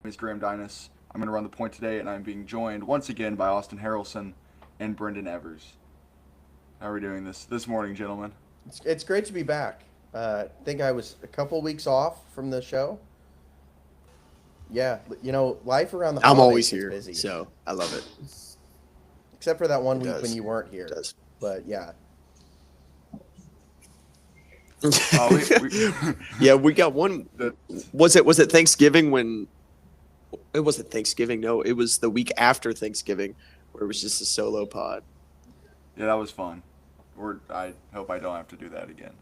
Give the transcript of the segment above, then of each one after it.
is Graham Dinas. I'm going to run the point today, and I'm being joined once again by Austin Harrelson and Brendan Evers. How are we doing this morning, gentlemen? It's great to be back. I think I was a couple weeks off from the show. Yeah, life around the I'm holidays always gets here, busy, so I love it. except for that one It week when does. you weren't It here. does. But yeah, We Yeah, we got one. the, Was it Thanksgiving when it wasn't Thanksgiving? No, it was the week after Thanksgiving where it was just a solo pod. yeah, that was fun. I hope I don't have to do that again.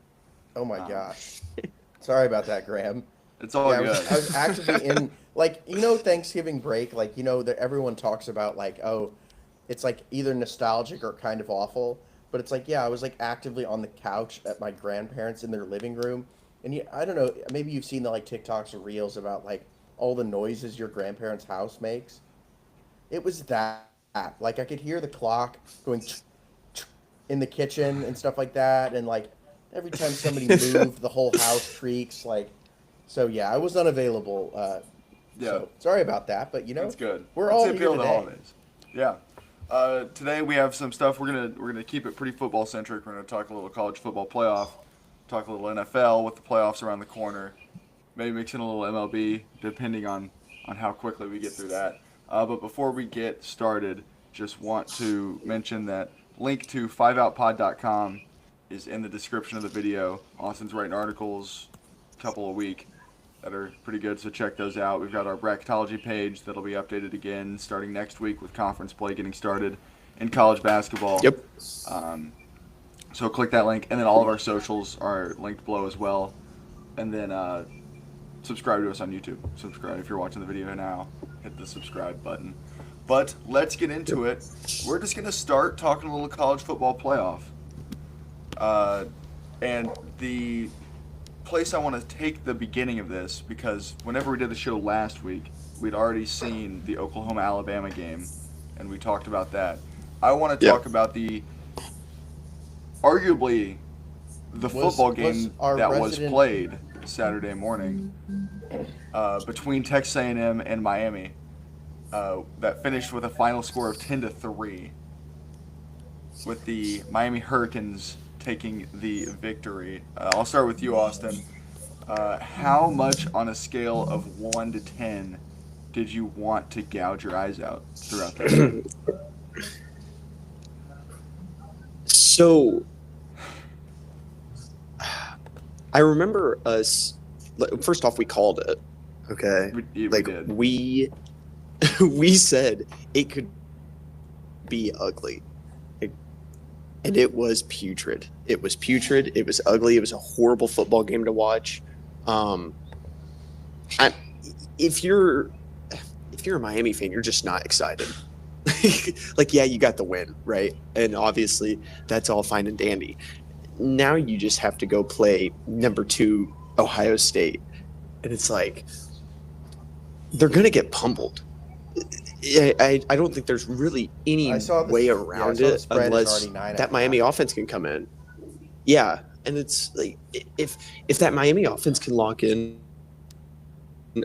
oh my Um, gosh, sorry about that, Graham. it's all Yeah, good. I was actively in Thanksgiving break, that everyone talks about it's like either nostalgic or kind of awful. But it's like, yeah, I was like actively on the couch at my grandparents in their living room. And I don't know, maybe you've seen the like TikToks or reels about like all the noises your grandparents' house makes. It was that. Like I could hear the clock going in the kitchen and stuff like that. And like every time somebody moved, the whole house creaks. So yeah, I was unavailable. Yeah, So sorry about that. But that's good. we're That's all the here appeal of the today. holidays. Yeah. Today we have some stuff. We're gonna keep it pretty football centric. We're gonna talk a little college football playoff, talk a little NFL with the playoffs around the corner, maybe mix in a little MLB depending on how quickly we get through that. But before we get started, just want to mention that link to 5outpod.com is in the description of the video. Austin's writing articles a couple a week that are pretty good, so check those out. We've got our bracketology page that'll be updated again starting next week with conference play getting started in college basketball. Yep. Um, so click that link, and then all of our socials are linked below as well. And then subscribe to us on YouTube. Subscribe if you're watching the video now. Hit the subscribe button. But let's get into it. We're just gonna start talking a little college football playoff. Uh, and the place I want to take the beginning of this because whenever we did the show last week, we'd already seen the Oklahoma Alabama game, and we talked about that. I want to Yeah. talk about the arguably the football game our that was resident played Saturday morning between Texas A&M and Miami that finished with a final score of 10-3, with the Miami Hurricanes taking the victory. I'll start with you, Austin. How much on a scale of 1 to 10 did you want to gouge your eyes out throughout that game? So I remember us. First off, we called it. Okay, We did. we we said it could be ugly. And it was putrid. It was putrid. It was ugly. It was a horrible football game to watch. Um, I, if you're a Miami fan, you're just not excited. Like, yeah, you got the win, right? And obviously, that's all fine and dandy. Now you just have to go play number 2 Ohio State, and it's like they're gonna get pummeled. I don't think there's really any I saw the way yeah, I around saw the it spread is unless already 9 that at Miami half. offense can come in. Yeah, and it's like if that Miami offense can lock in.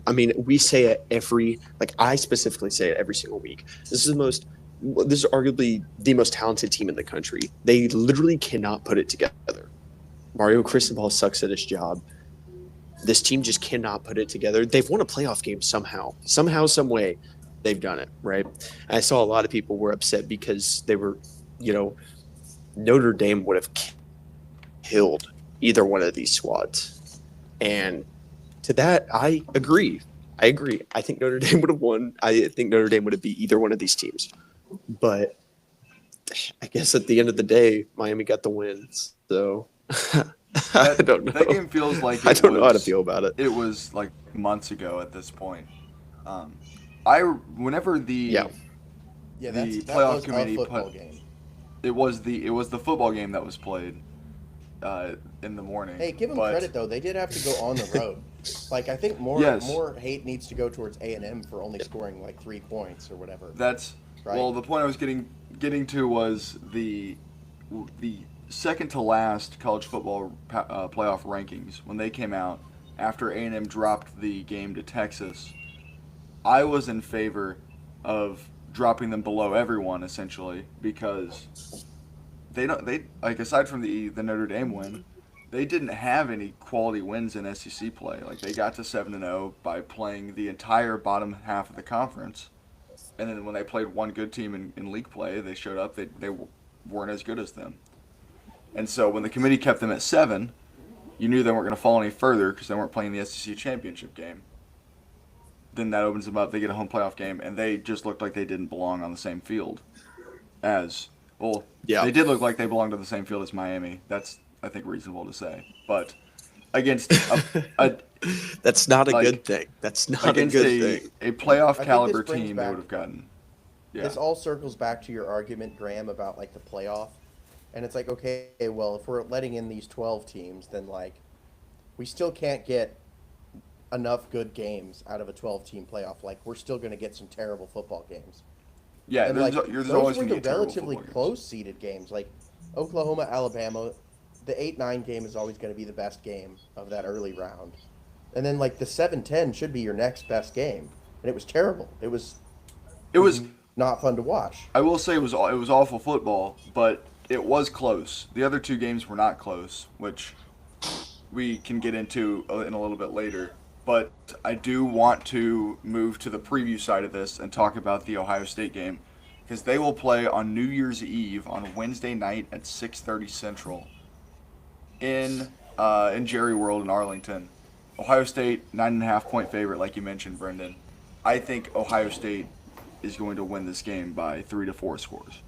I mean, we say it I specifically say it every single week. This is arguably the most talented team in the country. They literally cannot put it together. Mario Cristobal sucks at his job. This team just cannot put it together. They've won a playoff game somehow, some way. They've done it, right? And I saw a lot of people were upset because they were, Notre Dame would have killed either one of these squads. And to that, I agree. I think Notre Dame would have won. I think Notre Dame would have beat either one of these teams. But I guess at the end of the day, Miami got the wins. So I don't know. That game feels like I don't know how to feel about it. It was like months ago at this point. Whenever Yeah, that playoff was a committee football put game. it was the football game that was played in the morning. Hey, give them but credit though. They did have to go on the road. Like I think Yes. more hate needs to go towards A&M for only scoring like 3 points or whatever. That's Right. well. The point I was getting to was the second to last college football playoff rankings when they came out after A&M dropped the game to Texas. I was in favor of dropping them below everyone essentially because they like aside from the Notre Dame win, they didn't have any quality wins in SEC play. Like they got to 7-0 by playing the entire bottom half of the conference, and then when they played one good team in league play, they showed up. They weren't as good as them, and so when the committee kept them at 7, you knew they weren't going to fall any further because they weren't playing the SEC championship game. Then that opens them up. They get a home playoff game, and they just looked like they didn't belong on the same field as well. Yeah. They did look like they belonged on the same field as Miami. That's I think reasonable to say, but against a That's not a like, good thing. That's not a against good thing. a playoff think caliber this brings team, they back- would have gotten. Yeah, This all circles back to your argument, Graham, about like the playoff. And it's like, okay, well, if we're letting in these 12 teams, then like we still can't get enough good games out of a 12-team playoff. Like we're still going to get some terrible football games. yeah. And There's, like there's those always were going to the be terrible relatively football games. close-seeded games. Like Oklahoma, Alabama, the 8-9 game is always going to be the best game of that early round. And then like the 7-10 should be your next best game. And it was terrible. It was not fun to watch. I will say it was awful football, but it was close. The other two games were not close, which we can get into in a little bit later. But I do want to move to the preview side of this and talk about the Ohio State game because they will play on New Year's Eve on Wednesday night at 6:30 Central in Jerry World in Arlington. Ohio State 9.5 point favorite, like you mentioned, Brendan. I think Ohio State is going to win this game by 3 to 4 scores.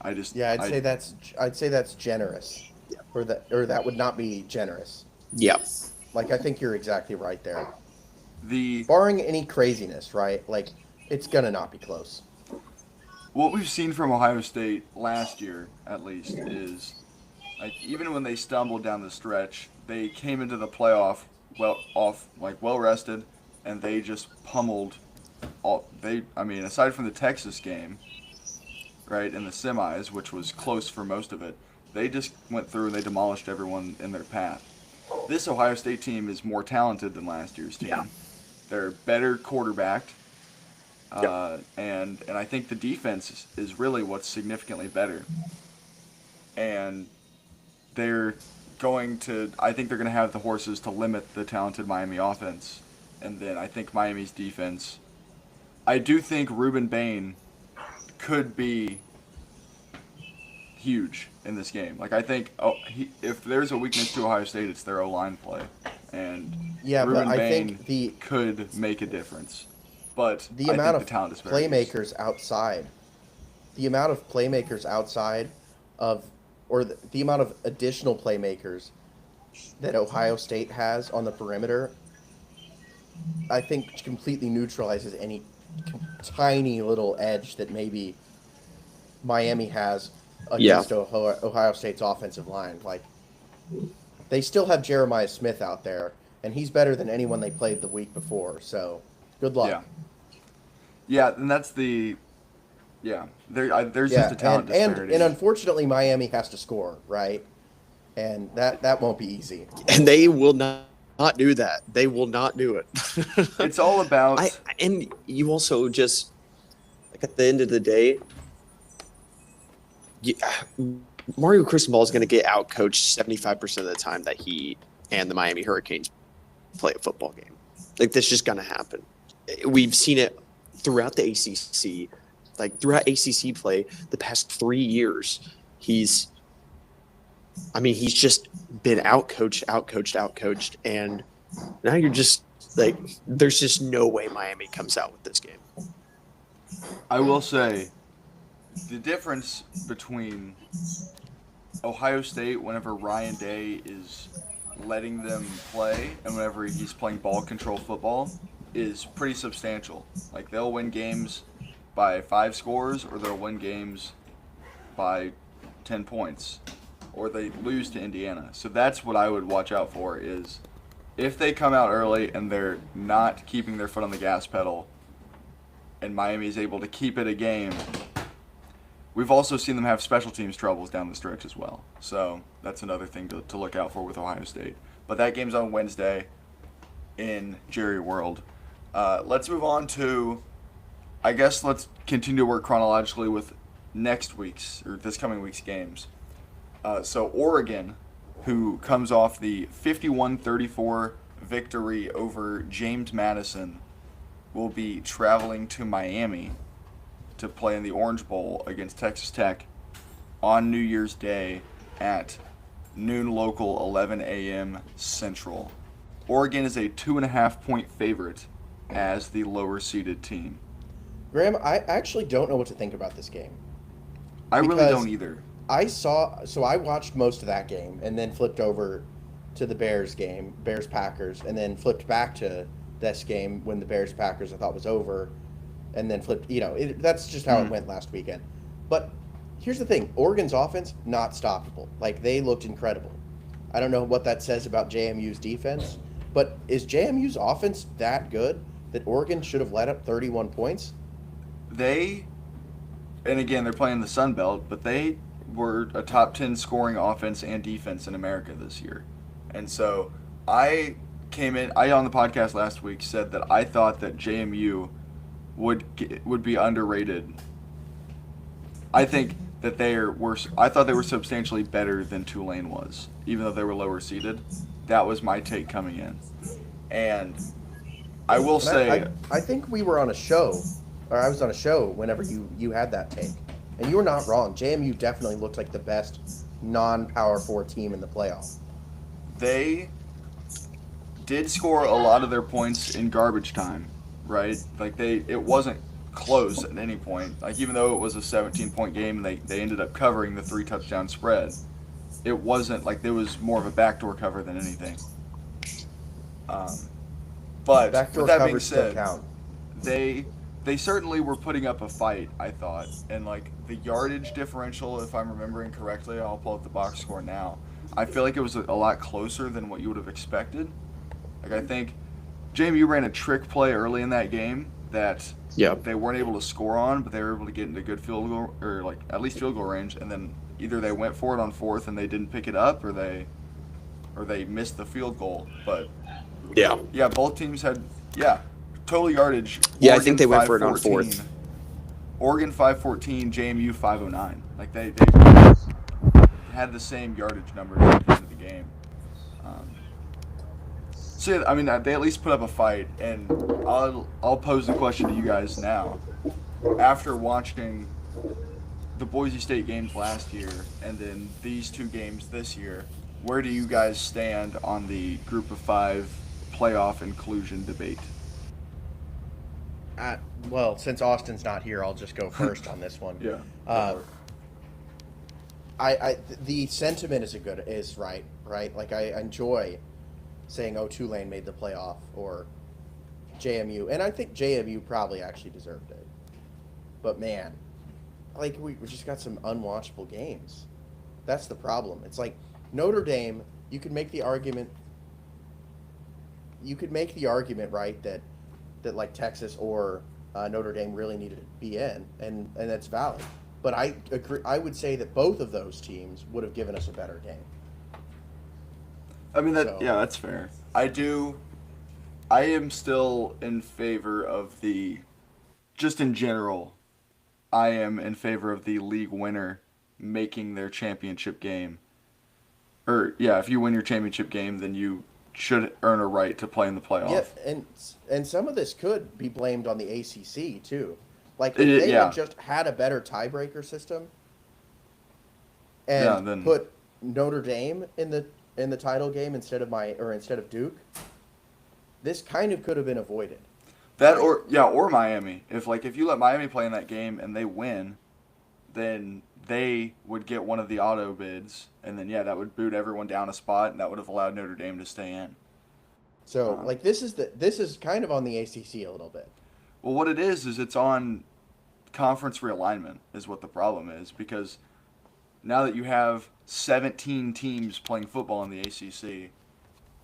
I'd say that's generous, or that would not be generous. Yeah. Like I think you're exactly right there. The Barring any craziness, right? Like it's gonna not be close. what we've seen from Ohio State last year, at least, is like even when they stumbled down the stretch, they came into the playoff well rested, and they just pummeled all. Aside from the Texas game, right in the semis, which was close for most of it, they just went through and they demolished everyone in their path. This Ohio State team is more talented than last year's team. Yeah. They're better quarterbacked. And I think the defense is really what's significantly better. And I think they're going to have the horses to limit the talented Miami offense. And then I think Miami's defense, I do think Ruben Bain could be huge in this game. Like I think if there's a weakness to Ohio State, it's their O-line play. And Yeah, Ruben but I Bain think could make a difference. But the I amount think of the talent disparities. playmakers outside of, or the amount of additional playmakers that Ohio State has on the perimeter, I think completely neutralizes any tiny little edge that maybe Miami has against Ohio State's offensive line. Like they still have Jeremiah Smith out there, and he's better than anyone they played the week before. So good luck. Yeah. Yeah, and that's the. Yeah, there's just a talent disparity. And unfortunately, Miami has to score, right? And that won't be easy. And they will not do that. They will not do it. It's all about. And you also just, like at the end of the day, Mario Cristobal is going to get outcoached 75% of the time that he and the Miami Hurricanes play a football game. Like that's just going to happen. We've seen it throughout the ACC, like throughout ACC play the past 3 years. He's just been outcoached, and now you're just like, there's just no way Miami comes out with this game. I will say, the difference between Ohio State whenever Ryan Day is letting them play and whenever he's playing ball control football is pretty substantial. Like they'll win games by 5 scores, or they'll win games by 10 points, or they lose to Indiana. So that's what I would watch out for, is if they come out early and they're not keeping their foot on the gas pedal and Miami is able to keep it a game. We've also seen them have special teams troubles down the stretch as well. So that's another thing to look out for with Ohio State. But that game's on Wednesday. in Jerry World. Let's move on to, I guess let's continue to work chronologically with next week's, or this coming week's games. So Oregon, who comes off the 51-34 victory over James Madison, will be traveling to Miami to play in the Orange Bowl against Texas Tech on New Year's Day at noon local, 11 a.m. Central. Oregon is a 2.5-point favorite as the lower seeded team. Graham, I actually don't know what to think about this game. I really Because don't either. I watched most of that game and then flipped over to the Bears game, Bears Packers, and then flipped back to this game when the Bears Packers I thought was over, and then flipped. That's just how it went last weekend. But here's the thing: Oregon's offense not stoppable. Like, they looked incredible. I don't know what that says about JMU's defense, but is JMU's offense that good that Oregon should have let up 31 points? And again, they're playing the Sun Belt, but they were a top 10 scoring offense and defense in America this year. And so I on the podcast last week said that I thought that JMU would be underrated. I think that I thought they were substantially better than Tulane was, even though they were lower seeded. That was my take coming in. And I will say, I think we were on a show, or I was on a show whenever you had that take, and you were not wrong. JMU definitely looked like the best non-Power 4 team in the playoff. they did score a lot of their points in garbage time, right? Like, it wasn't close at any point. Like, even though it was a 17-point game and they ended up covering the 3-touchdown spread, it wasn't like there was more of a backdoor cover than anything. But Backdoor with that being covers still said, count. they certainly were putting up a fight, I thought. And like the yardage differential, if I'm remembering correctly, I'll pull up the box score now. I feel like it was a lot closer than what you would have expected. Like, I think JMU ran a trick play early in that game that they weren't able to score on, but they were able to get into good field goal, or like at least field goal range, and then either they went for it on fourth and they didn't pick it up, or they missed the field goal. But yeah, both teams had total yardage. Yeah, I think they went for it on 514. fourth. Oregon 514, JMU 509. Like, they had the same yardage numbers at the end of the game. So yeah, I mean, they at least put up a fight, and I'll pose the question to you guys now. After watching the Boise State games last year and then these two games this year, where do you guys stand on the Group of Five playoff inclusion debate? Well, since Austin's not here, I'll just go first on this one. Yeah. The sentiment is right? Like, I enjoy saying, "Oh, Tulane made the playoff," or JMU, and I think JMU probably actually deserved it. But man, like, we just got some unwatchable games. That's the problem. It's like Notre Dame. You could make the argument. Right, that like Texas or Notre Dame really needed to be in, and that's valid. But I agree. I would say that both of those teams would have given us a better game. I mean, that's fair. I am still in favor of just in general, I am in favor of the league winner making their championship game. Or, yeah, if you win your championship game, then you should earn a right to play in the playoff. Yeah, and some of this could be blamed on the ACC too. Like, if they had just had a better tiebreaker system and put Notre Dame in the title game instead of Duke, this kind of could have been avoided. That or Miami. If you let Miami play in that game and they win, then they would get one of the auto bids, and then that would boot everyone down a spot, and that would have allowed Notre Dame to stay in. So this is kind of on the ACC a little bit. Well, what it is it's on conference realignment is what the problem is, because now that you have 17 teams playing football in the ACC,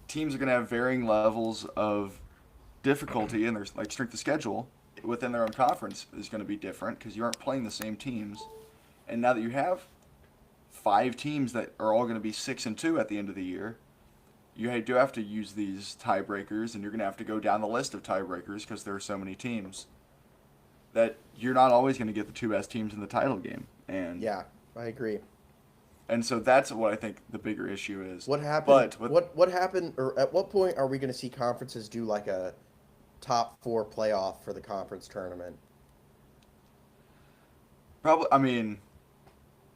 teams are going to have varying levels of difficulty, and their strength of schedule within their own conference is going to be different because you aren't playing the same teams. And now that you have 5 teams that are all going to be 6-2 at the end of the year, you do have to use these tiebreakers, and you're going to have to go down the list of tiebreakers because there are so many teams that you're not always going to get the two best teams in the title game. Yeah, I agree. And so that's what I think the bigger issue is. What happened? But What happened? Or at what point are we going to see conferences do like a top four playoff for the conference tournament?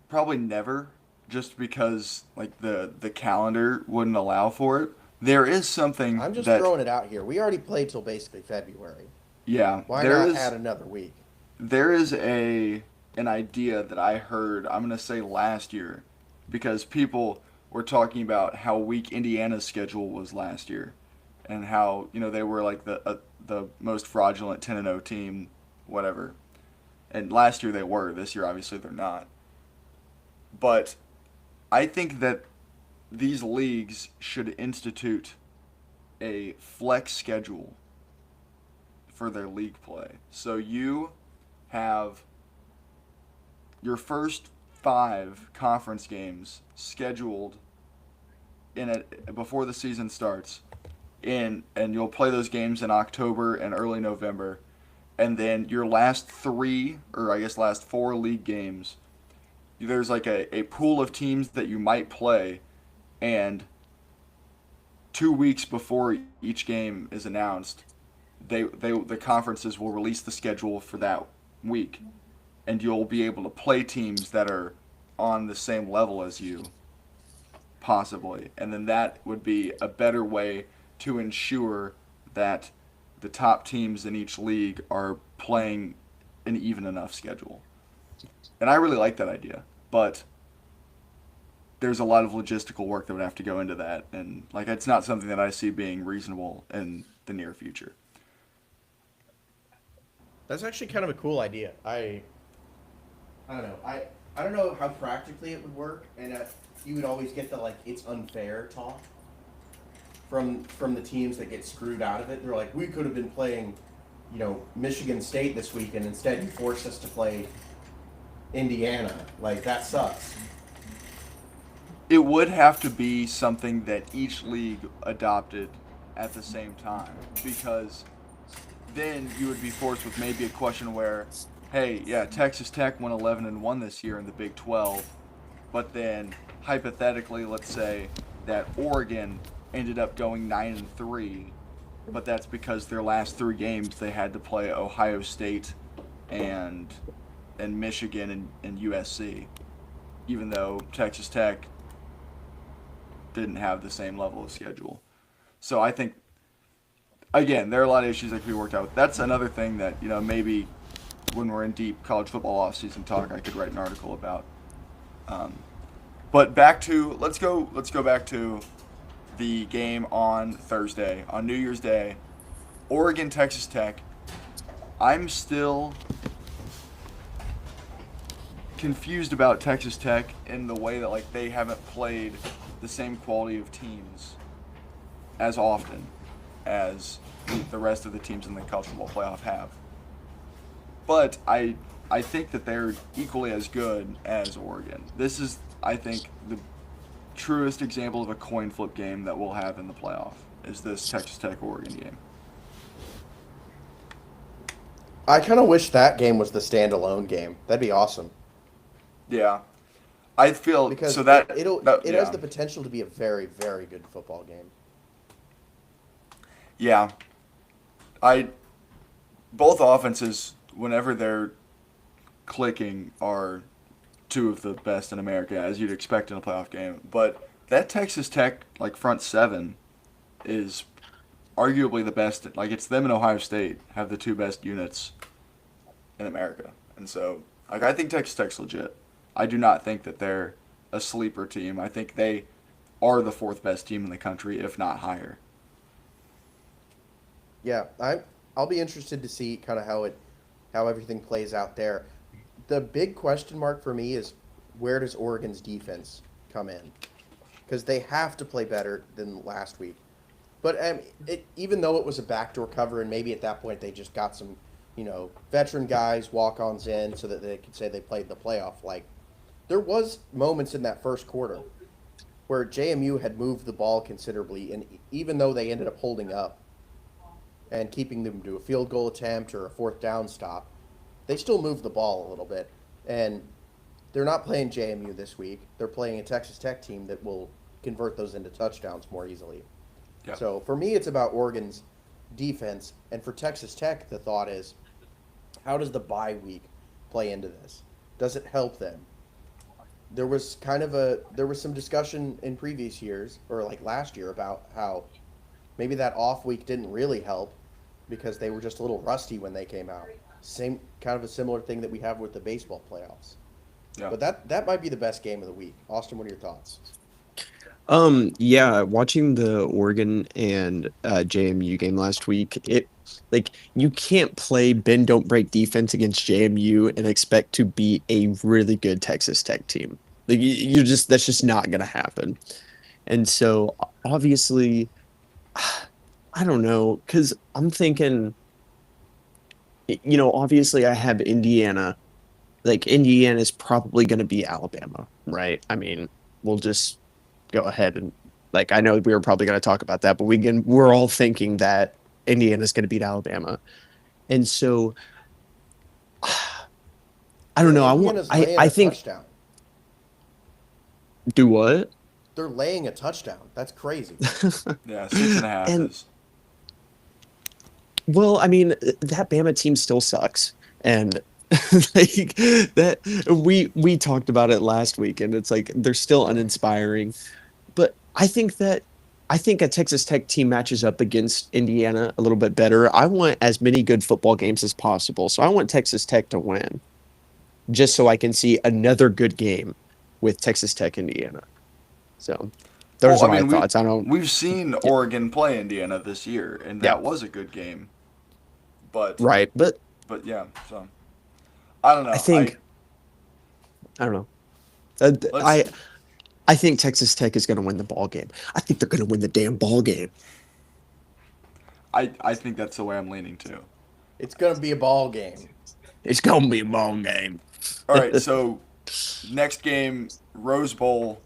probably never, just because like the calendar wouldn't allow for it. There is something I'm just that throwing it out here. We already played till basically February. yeah, Why there not is add another week? there is an idea that I heard, I'm going to say last year, because people were talking about how weak Indiana's schedule was last year, and how they were like the most fraudulent 10-0 team, whatever. And last year they were. This year obviously they're not. But I think that these leagues should institute a flex schedule for their league play. So you have your first 5 conference games scheduled before the season starts, and you'll play those games in October and early November, and then your last 3, or I guess last 4 league games, there's like a pool of teams that you might play, and 2 weeks before each game is announced, the conferences will release the schedule for that week, and you'll be able to play teams that are on the same level as you, possibly. And then that would be a better way to ensure that the top teams in each league are playing an even enough schedule. And I really like that idea, but there's a lot of logistical work that would have to go into that, and like it's not something that I see being reasonable in the near future. That's actually kind of a cool idea. I don't know. I don't know how practically it would work, and you would always get the like it's unfair talk from the teams that get screwed out of it. They're like, we could have been playing, Michigan State this week, and instead you forced us to play Indiana. Like that sucks. It would have to be something that each league adopted at the same time, because then you would be forced with maybe a question where, hey, yeah, Texas Tech went 11-1 this year in the Big 12, but then hypothetically, let's say that Oregon ended up going 9-3, but that's because their last 3 games they had to play Ohio State and Michigan and USC, even though Texas Tech didn't have the same level of schedule. So I think, again, there are a lot of issues that could be worked out. That's another thing that, maybe when we're in deep college football offseason talk, I could write an article about. But let's go back to the game on Thursday, on New Year's Day, Oregon, Texas Tech. I'm still confused about Texas Tech in the way that like they haven't played the same quality of teams as often as the rest of the teams in the college football playoff have. But I think that they're equally as good as Oregon. This is, I think, the truest example of a coin flip game that we'll have in the playoff, is this Texas Tech Oregon game. I kind of wish that game was the standalone game. That'd be awesome. Yeah. I feel Because so that it has the potential to be a very, very good football game. Yeah. Both offenses, whenever they're clicking, are 2 of the best in America, as you'd expect in a playoff game. But that Texas Tech front 7 is arguably the best. Like, it's them and Ohio State have the 2 best units in America. And so, I think Texas Tech's legit. I do not think that they're a sleeper team. I think they are the 4th best team in the country, if not higher. Yeah, I'll be interested to see kind of how everything plays out there. The big question mark for me is, where does Oregon's defense come in? Because they have to play better than last week. But even though it was a backdoor cover, and maybe at that point they just got some, veteran guys, walk-ons in so that they could say they played the playoff. Like, there was moments in that first quarter where JMU had moved the ball considerably, and even though they ended up holding up and keeping them to a field goal attempt or a fourth down stop, they still moved the ball a little bit. And they're not playing JMU this week. They're playing a Texas Tech team that will convert those into touchdowns more easily. Yeah. So for me, it's about Oregon's defense. And for Texas Tech, the thought is, how does the bye week play into this? Does it help them? There was some discussion in previous years, or like last year, about how maybe that off week didn't really help because they were just a little rusty when they came out. Same kind of a similar thing that we have with the baseball playoffs. Yeah. But that might be the best game of the week. Austin, what are your thoughts? Yeah, watching the Oregon and JMU game last week, you can't play bend don't break defense against JMU and expect to beat a really good Texas Tech team. Like that's just not gonna happen. And so obviously, I don't know, because I'm thinking, obviously I have Indiana. Like Indiana's probably gonna beat Alabama, right? I mean, we'll just go ahead and I know we were probably going to talk about that, but we're all thinking that Indiana's going to beat Alabama, and so I don't know. I think touchdown. Do what? They're laying a touchdown. That's crazy. Yeah, 6.5 And- is. Well, I mean, that Bama team still sucks, and that we talked about it last week, and it's like they're still uninspiring. But I think a Texas Tech team matches up against Indiana a little bit better. I want as many good football games as possible, so I want Texas Tech to win, just so I can see another good game with Texas Tech Indiana. So those are my thoughts. We've seen Oregon play Indiana this year, and that was a good game. But yeah, so I don't know. I don't know. I think Texas Tech is going to win the ball game. I think they're going to win the damn ball game. I think that's the way I'm leaning too. It's going to be a ball game. It's going to be a ball game. All right, so next game, Rose Bowl,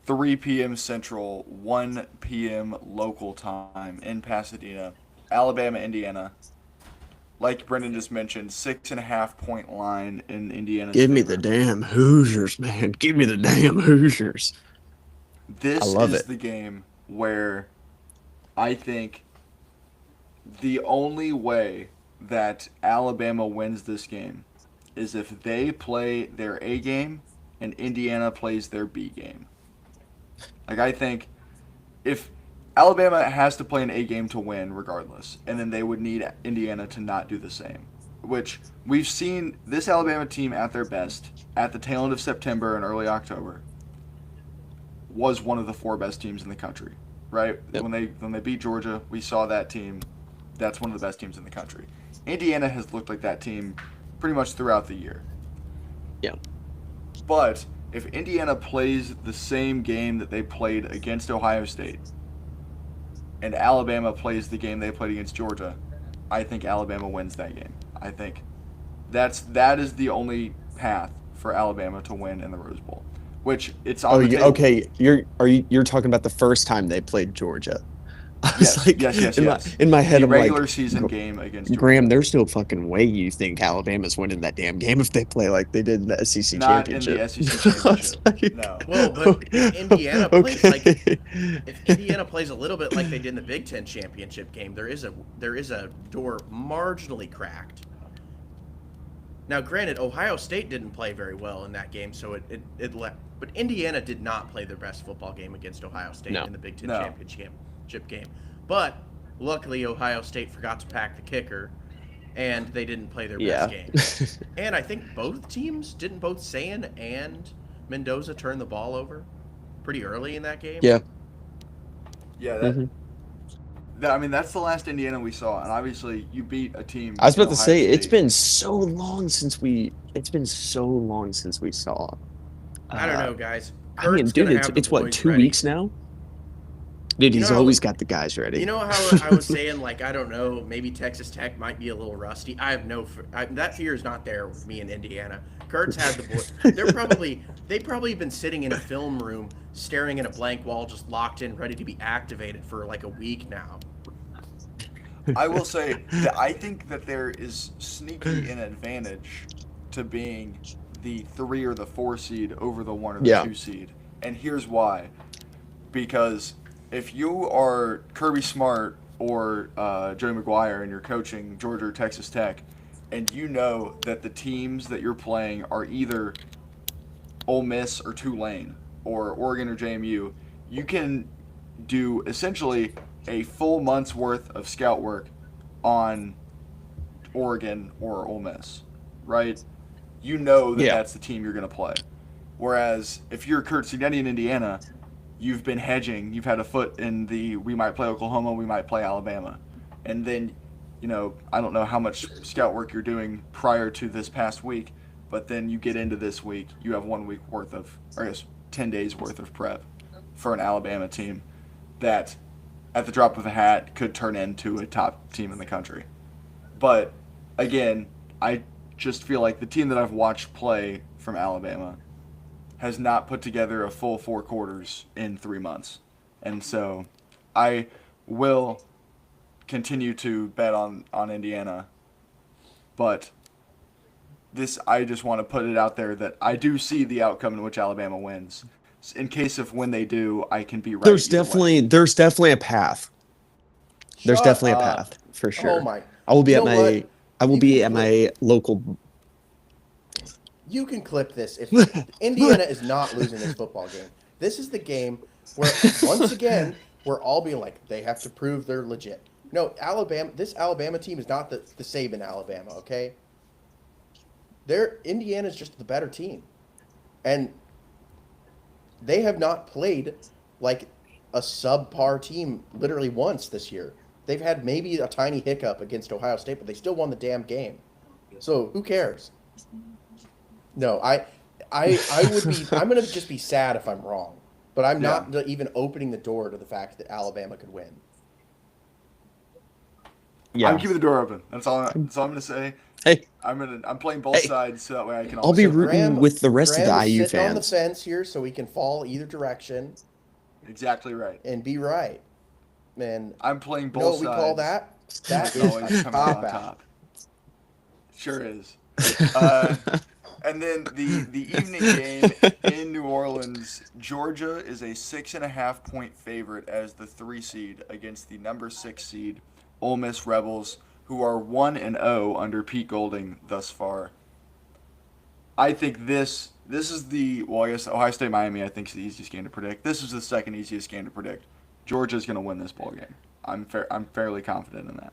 3 p.m. Central, 1 p.m. local time in Pasadena, Alabama, Indiana. Like Brendan just mentioned, 6.5-point line in Indiana. Give me the damn Hoosiers, man. Give me the damn Hoosiers. This is the game where I think the only way that Alabama wins this game is if they play their A game and Indiana plays their B game. Like, I think if Alabama has to play an A game to win regardless, and then they would need Indiana to not do the same, which we've seen this Alabama team at their best at the tail end of September and early October was one of the 4 best teams in the country, right? Yep. When they beat Georgia, we saw that team. That's one of the best teams in the country. Indiana has looked like that team pretty much throughout the year. Yeah. But if Indiana plays the same game that they played against Ohio State, and Alabama plays the game they played against Georgia, I think Alabama wins that game. I think that is the only path for Alabama to win in the Rose Bowl. Which it's on the table. Okay, you're talking about the first time they played Georgia. Yes. In my head, the I'm regular like, season game against Georgia. Graham, there's no fucking way you think Alabama's winning that damn game if they play like they did in the SEC Not championship. in the SEC championship. No. Well, but if Indiana plays Okay. if Indiana plays a little bit like they did in the Big Ten championship game, there is a door marginally cracked. Now, granted, Ohio State didn't play very well in that game, so it left. But Indiana did not play their best football game against Ohio State in the Big Ten championship game. But luckily, Ohio State forgot to pack the kicker, and they didn't play their best game. And I think both teams, didn't both Sayan and Mendoza turn the ball over pretty early in that game? Yeah. Yeah, that's the last Indiana we saw, and obviously you beat a team. I was about to Ohio say State. it's been so long since we saw. I don't know, guys. I mean, dude, it's what, 2 weeks now? Dude, You he's know how- always got the guys ready. You know how I was saying, like, I don't know, maybe Texas Tech might be a little rusty. I have that fear is not there with me in Indiana. Kurt's had the boy. They probably been sitting in a film room, staring at a blank wall, just locked in, ready to be activated for like a week now. I will say that I think that there is sneaky an advantage to being the 3 or the 4 seed over the 1 or the Yeah. 2 seed. And here's why. Because if you are Kirby Smart or Joey McGuire and you're coaching Georgia or Texas Tech, and you know that the teams that you're playing are either Ole Miss or Tulane or Oregon or JMU, you can do essentially a full month's worth of scout work on Oregon or Ole Miss, right? You know that Yeah. that's the team you're going to play. Whereas if you're Kurt Cignetti in Indiana, you've been hedging. You've had a foot in the we might play Oklahoma, we might play Alabama. And then, I don't know how much scout work you're doing prior to this past week, but then you get into this week, you have 1 week worth of, or I guess 10 days worth of prep for an Alabama team that at the drop of a hat could turn into a top team in the country. But again, I just feel like the team that I've watched play from Alabama has not put together a full 4 quarters in 3 months. And so I will continue to bet on Indiana. But I just want to put it out there that I do see the outcome in which Alabama wins. In case of when they do, I can be right. There's either way. definitely a path. There's Shut definitely up. a path for sure. Oh my! I will be You at know my what? I will You be can at clip- my local. You can clip this. If Indiana is not losing this football game, this is the game where once again we're all being like they have to prove they're legit. No, Alabama. This Alabama team is not the Saban Alabama. Okay, Indiana's just the better team, and they have not played like a subpar team literally once this year. They've had maybe a tiny hiccup against Ohio State, but they still won the damn game. So who cares? No, I would be. I'm gonna just be sad if I'm wrong, but I'm not even opening the door to the fact that Alabama could win. Yeah, I'm keeping the door open. That's all I'm gonna say. Hey, I'm playing both sides so that way I can. I'll be always- rooting with the rest of Graham the is IU sitting on the fans. fence here, so we can fall either direction Exactly right. and be right. And I'm playing you both know what sides. we call that? That It's is always a coming out on cop out. top. Sure is. And then the evening game in New Orleans, Georgia is a 6.5 point favorite as the 3 seed against the number 6 seed Ole Miss Rebels, who are 1-0 under Pete Golding thus far. I think this is I guess Ohio State Miami I think is the easiest game to predict. This is the second easiest game to predict. Georgia's going to win this ball game. I'm fairly confident in that.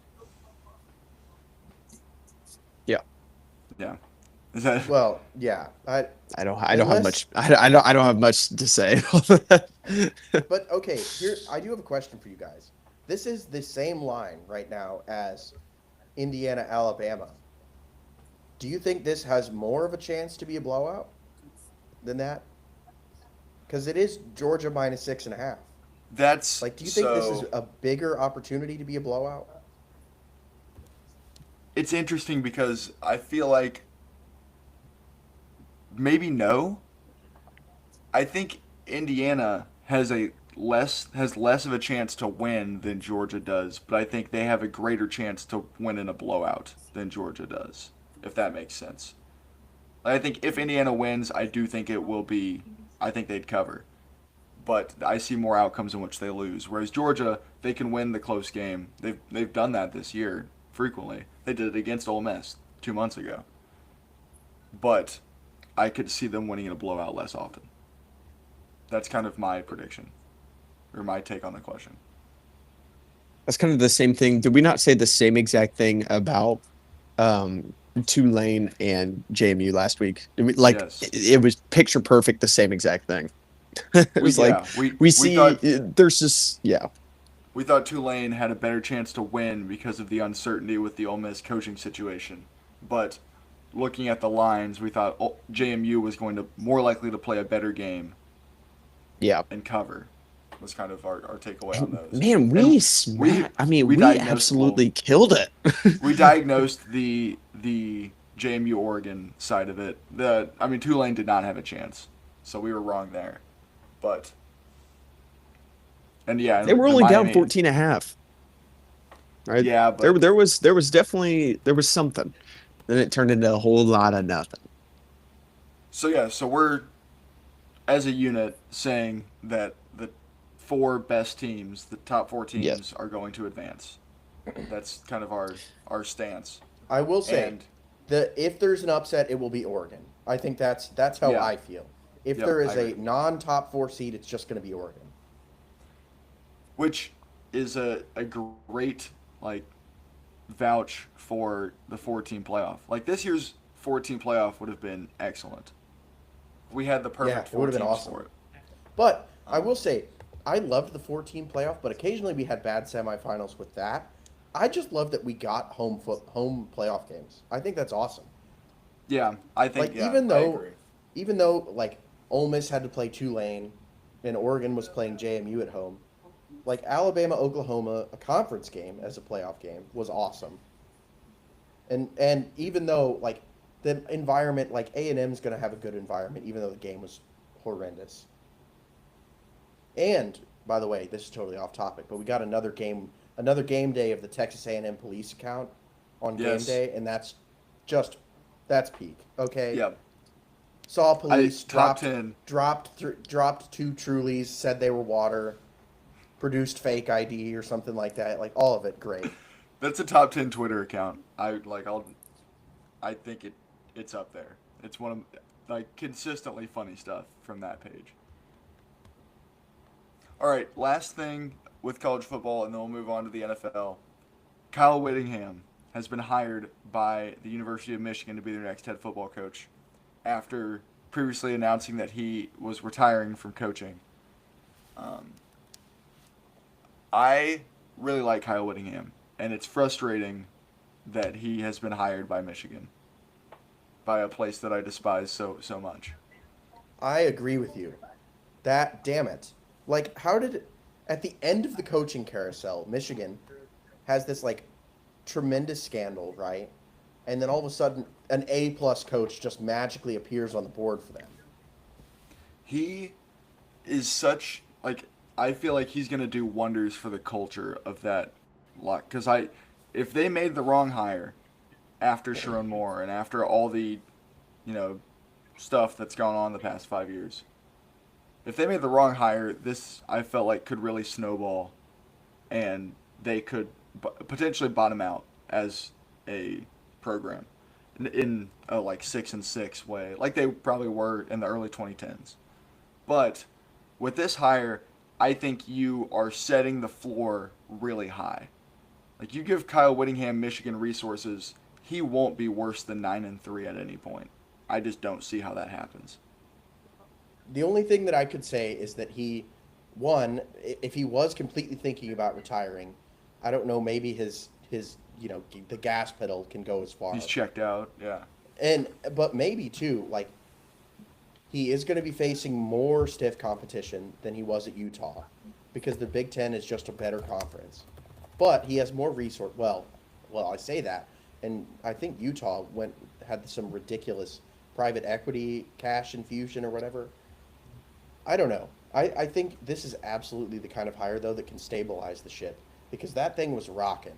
Yeah. Yeah. Is that Well, yeah. I don't have Unless- much. I don't have much to say. But okay, here I do have a question for you guys. This is the same line right now as Indiana, Alabama. Do you think this has more of a chance to be a blowout than that? Because it is Georgia minus 6.5. That's Like, do you think this is a bigger opportunity to be a blowout? It's interesting because I feel like maybe no. I think Indiana has less of a chance to win than Georgia does, but I think they have a greater chance to win in a blowout than Georgia does, if that makes sense. I think if Indiana wins, I do think I think they'd cover. But I see more outcomes in which they lose. Whereas Georgia, they can win the close game. They've done that this year frequently. They did it against Ole Miss 2 months ago. But I could see them winning in a blowout less often. That's kind of my prediction, or my take on the question. That's kind of the same thing. Did we not say the same exact thing about Tulane and JMU last week? Yes. It was picture perfect, the same exact thing. It was we see there's just We thought Tulane had a better chance to win because of the uncertainty with the Ole Miss coaching situation. But looking at the lines, we thought JMU was going to more likely to play a better game yeah. and cover. was kind of our takeaway on those. Man, we diagnosed absolutely killed it. we diagnosed the JMU Oregon side of it. Tulane did not have a chance, so we were wrong there. But They were only down 14 and a half. Right? Yeah, but there was definitely something. Then it turned into a whole lot of nothing. so we're as a unit saying that the four best teams, the top four teams, Yes. are going to advance. That's kind of our stance. I will say And if there's an upset, it will be Oregon. I think that's how Yeah. I feel. If Yep, there is I a agree. non-top 4 seed, it's just going to be Oregon. which is a great vouch for the 4-team playoff. Like this year's 4-team playoff would have been excellent. We had the perfect it 4 would have teams been awesome. for it. But I will say, I loved the 4-team playoff, but occasionally we had bad semifinals with that. I just love that we got home playoff games. I think that's awesome. Yeah, I think Like yeah, even I though agree. like Ole Miss had to play Tulane, and Oregon was playing JMU at home, like Alabama Oklahoma, a conference game as a playoff game was awesome. And even though like the environment, like A&M's going to have a good environment, even though the game was horrendous. And by the way, this is totally off topic, but we got another game day of the Texas A&M police account on Yes. game day, and that's peak. Okay. Yeah, Saw police top dropped 10. dropped 2 Trulies, said they were water, produced fake ID or something like that. Like all of it, great. That's a top 10 Twitter account. I think it's up there. It's one of consistently funny stuff from that page. All right, last thing with college football, and then we'll move on to the NFL. Kyle Whittingham has been hired by the University of Michigan to be their next head football coach after previously announcing that he was retiring from coaching. I really like Kyle Whittingham, and it's frustrating that he has been hired by Michigan, by a place that I despise so much. I agree with you. Damn it. Like, how did at the end of the coaching carousel, Michigan has this like tremendous scandal, right? And then all of a sudden, an A-plus coach just magically appears on the board for them. He is such I feel like he's gonna do wonders for the culture of that lot. Because if they made the wrong hire after Sharon Moore and after all the, stuff that's gone on the past 5 years, if they made the wrong hire, this I felt like could really snowball, and they could potentially bottom out as a program in a 6-6 way, like they probably were in the early 2010s. But with this hire, I think you are setting the floor really high. Like you give Kyle Whittingham Michigan resources, he won't be worse than 9-3 at any point. I just don't see how that happens. The only thing that I could say is that if he was completely thinking about retiring, I don't know, maybe his the gas pedal can go as far. He's checked out, yeah. But maybe too, like he is going to be facing more stiff competition than he was at Utah, because the Big Ten is just a better conference. But he has more resource. Well, I say that, and I think Utah had some ridiculous private equity cash infusion or whatever. I don't know. I think this is absolutely the kind of hire though that can stabilize the ship, because that thing was rocking,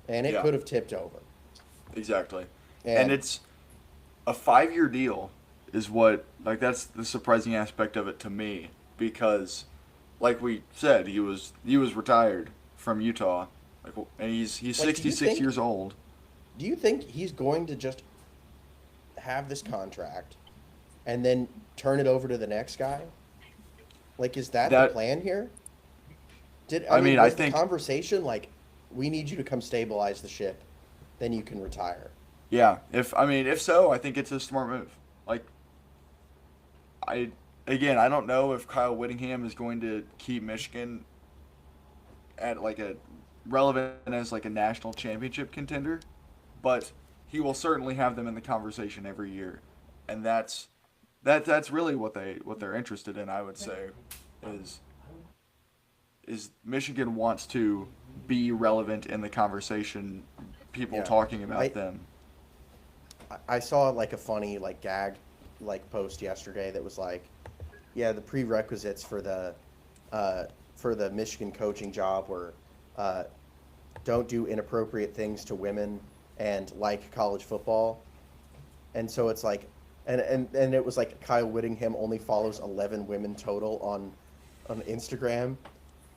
and it Yeah. could have tipped over. Exactly. And And it's a 5-year deal is what that's the surprising aspect of it to me, because like we said, he was retired from Utah, and he's do you 66 think- years old. Do you think he's going to just have this contract and then turn it over to the next guy? Like, is that the plan here? I mean, I was think- the conversation we need you to come stabilize the ship, then you can retire. Yeah, if so, I think it's a smart move. I don't know if Kyle Whittingham is going to keep Michigan at a relevant as a national championship contender, but he will certainly have them in the conversation every year, and that's really what they're interested in. I would say is is Michigan wants to be relevant in the conversation, people Yeah. talking about I- them. I saw like a funny like gag like post yesterday that was like, yeah, the prerequisites for the Michigan coaching job were uh, don't do inappropriate things to women and like college football. And so it's like, and it was like Kyle Whittingham only follows 11 women total on Instagram,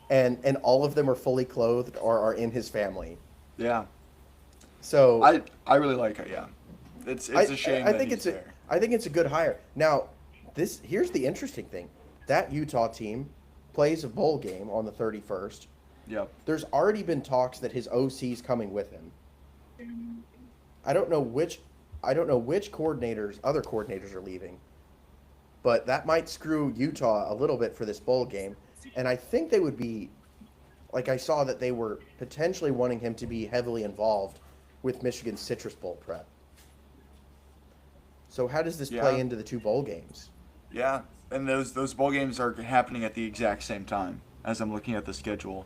and all of them are fully clothed or are in his family. Yeah, So I really like it. Yeah, it's a shame that he's there. I think it's a good hire. Now, here's the interesting thing. That Utah team plays a bowl game on the 31st. Yep. There's already been talks that his OC's coming with him. I don't know which other coordinators are leaving. But that might screw Utah a little bit for this bowl game. And I think they would be like I saw that they were potentially wanting him to be heavily involved with Michigan's Citrus Bowl prep. So how does this play Yeah. into the two bowl games? Yeah, and those bowl games are happening at the exact same time as I'm looking at the schedule.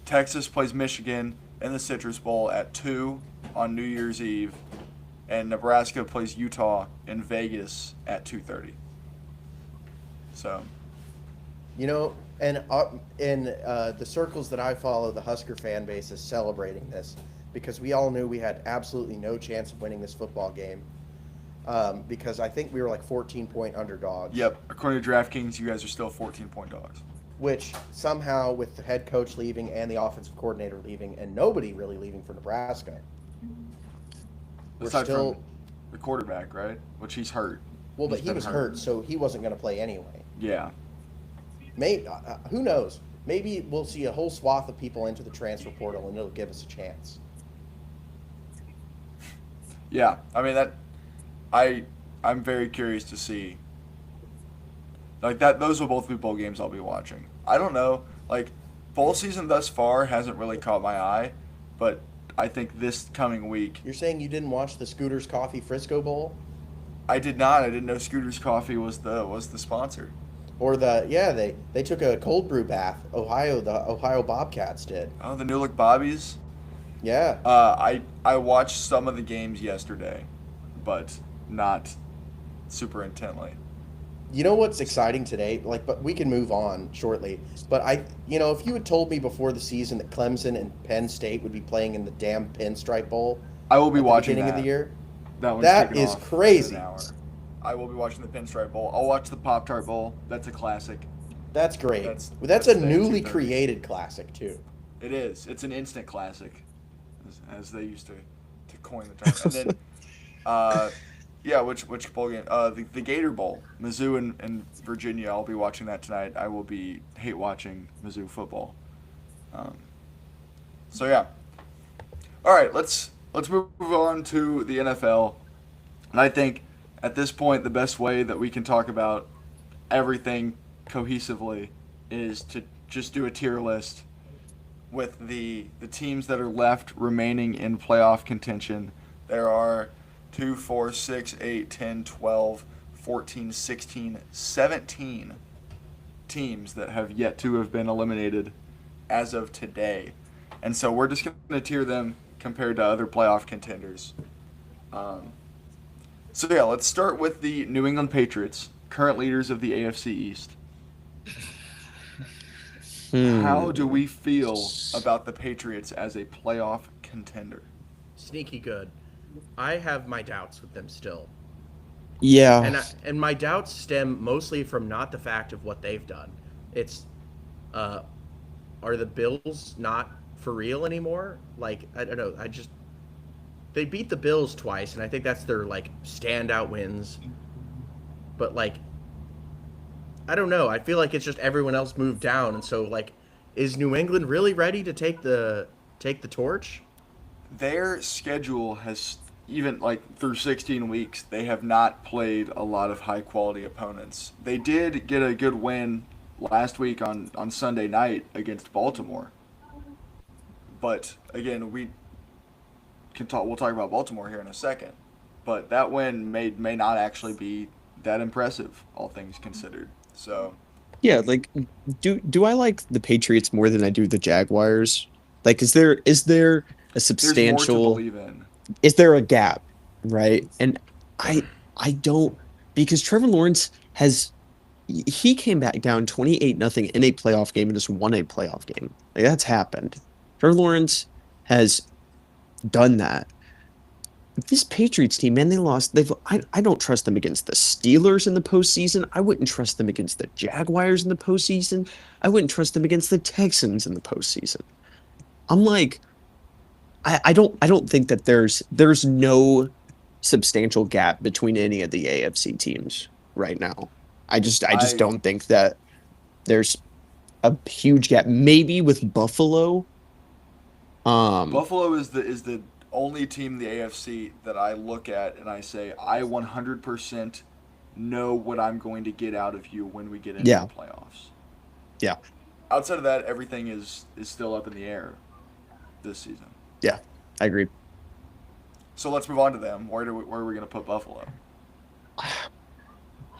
Texas plays Michigan in the Citrus Bowl at 2 on New Year's Eve, and Nebraska plays Utah in Vegas at 2:30. So, You know, and in the circles that I follow, the Husker fan base is celebrating this because we all knew we had absolutely no chance of winning this football game because I think we were like 14-point underdogs. yep, according to DraftKings, you guys are still 14-point dogs. Which somehow, with the head coach leaving and the offensive coordinator leaving, and nobody really leaving for Nebraska, we're Aside still. from the quarterback, right? Which he's hurt. Well, but He's he been was hurt, so he wasn't going to play anyway. Yeah. Who knows? Maybe we'll see a whole swath of people enter the transfer portal, and it'll give us a chance. Yeah, I mean I'm very curious to see. Like that, those will both be bowl games I'll be watching. I don't know, like bowl season thus far hasn't really caught my eye, but I think this coming week, You're saying you didn't watch the Scooters Coffee Frisco Bowl, I did not. I didn't know Scooters Coffee was the sponsor. or they took a cold brew bath. The Ohio Bobcats did. Oh, the New Look Bobbies. Yeah. I watched some of the games yesterday, but not super intently. You know what's exciting today? Like, but we can move on shortly. But if you had told me before the season that Clemson and Penn State would be playing in the damn Pinstripe Bowl I will be at the watching beginning that. of the year, That one's that kicking is off crazy. in an hour. I will be watching the Pinstripe Bowl. I'll watch the Pop-Tart Bowl. That's a classic. that's great. That's That's a the newly 2:30. created classic too. It is. It's an instant classic, as they used to coin the term. And then, yeah, which bowl game? The Gator Bowl, Mizzou and Virginia. I'll be watching that tonight. I will be hate watching Mizzou football. So yeah. All right, let's move on to the NFL. And I think at this point the best way that we can talk about everything cohesively is to just do a tier list with the teams that are left remaining in playoff contention. There are 2, 4, 6, 8, 10, 12, 14, 16, 17 teams that have yet to have been eliminated as of today. And so we're just going to tier them compared to other playoff contenders. So yeah, let's start with the New England Patriots, current leaders of the AFC East. How do we feel about the Patriots as a playoff contender? Sneaky good. I have my doubts with them still. Yeah. And my doubts stem mostly from not the fact of what they've done. It's are the Bills not for real anymore? Like, I don't know. They beat the Bills twice, and I think that's their like standout wins. But like, I don't know. I feel like it's just everyone else moved down, and so like, is New England really ready to take the torch? Their schedule has, even like through 16 weeks, they have not played a lot of high quality opponents. They did get a good win last week on Sunday night against Baltimore. But again, we'll talk about Baltimore here in a second. But that win may not actually be that impressive, all things considered. So Yeah, like do I like the Patriots more than I do the Jaguars? Like is there a There's more to substantial believe in. is there a gap, right? And I I don't because Trevor Lawrence has he came back down 28 nothing in a playoff game and just won a playoff game. Like that's happened. Trevor Lawrence has done that. This Patriots team, man, they lost. I don't trust them against the Steelers in the postseason. I wouldn't trust them against the Jaguars in the postseason. I wouldn't trust them against the Texans in the postseason. I'm like, I don't think that there's no substantial gap between any of the AFC teams right now. I just I don't think that there's a huge gap. Maybe with Buffalo. Um, Buffalo is the only team in the AFC that I look at and I say I 100% know what I'm going to get out of you when we get into the yeah, playoffs. yeah, Outside of that, everything is still up in the air this season. yeah. I agree. So let's move on to them. Where are we going to put Buffalo?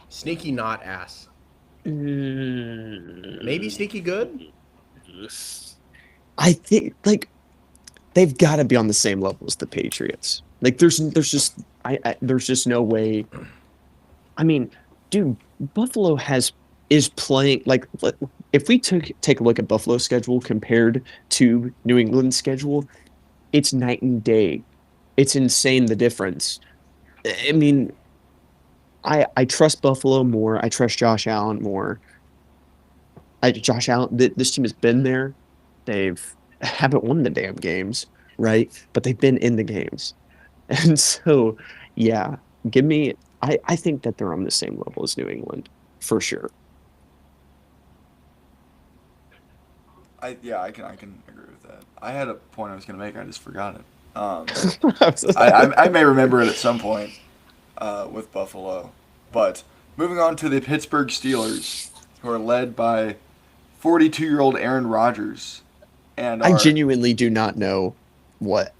Sneaky not ass. Maybe Mm, sneaky good. I think like they've got to be on the same level as the Patriots. Like there's just there's just no way. I mean, dude, Buffalo has is playing like if we take a look at Buffalo's schedule compared to New England's schedule, it's night and day. It's insane the difference. I mean, I trust Buffalo more. I trust Josh Allen more. Josh Allen, this team has been there. They've haven't won the damn games, right? But they've been in the games, and so yeah, give me. I think that they're on the same level as New England for sure. I can agree with that. I had a point I was going to make. I just forgot it. I I may remember it at some point with Buffalo. But moving on to the Pittsburgh Steelers, who are led by 42-year-old Aaron Rodgers, and are genuinely do not know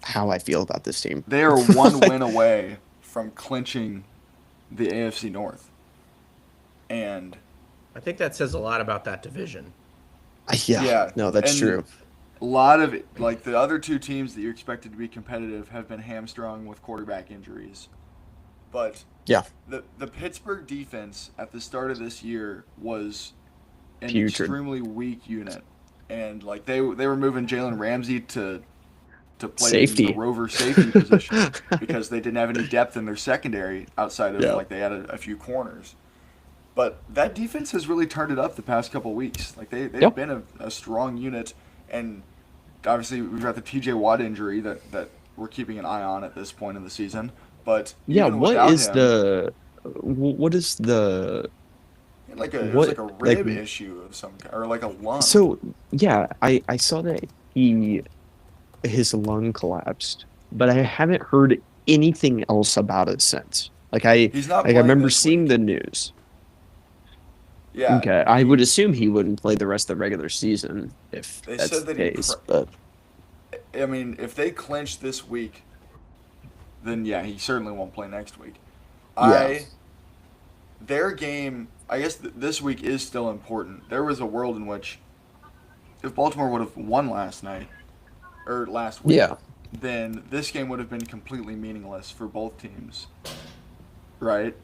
how I feel about this team. they are one Like, win away from clinching the AFC North. And I think that says a lot about that division. yeah, yeah, no, that's and true. a lot of like the other two teams that you expected to be competitive have been hamstrung with quarterback injuries. But Yeah, the Pittsburgh defense at the start of this year was an putrid. extremely weak unit, and like they were moving Jalen Ramsey to play in the Safety. rover safety position because they didn't have any depth in their secondary outside of Yeah. like they had a few corners. But that defense has really turned it up the past couple weeks. Like they've Yep. been a strong unit, and obviously we've got the T.J. Watt injury that we're keeping an eye on at this point in the season. But Yeah, even without him, what is the like it was what like a like rib issue of some kind, or like a lung. so yeah, I saw that his lung collapsed, but I haven't heard anything else about it since. He's not I playing remember this seeing week. the news. Yeah, Okay, I would assume he wouldn't play the rest of the regular season if they that's said the that case, but I mean, if they clinch this week, then yeah, he certainly won't play next week. yeah. I their game, I guess this week is still important. There was a world in which if Baltimore would have won last night or last week, Yeah. then this game would have been completely meaningless for both teams, right?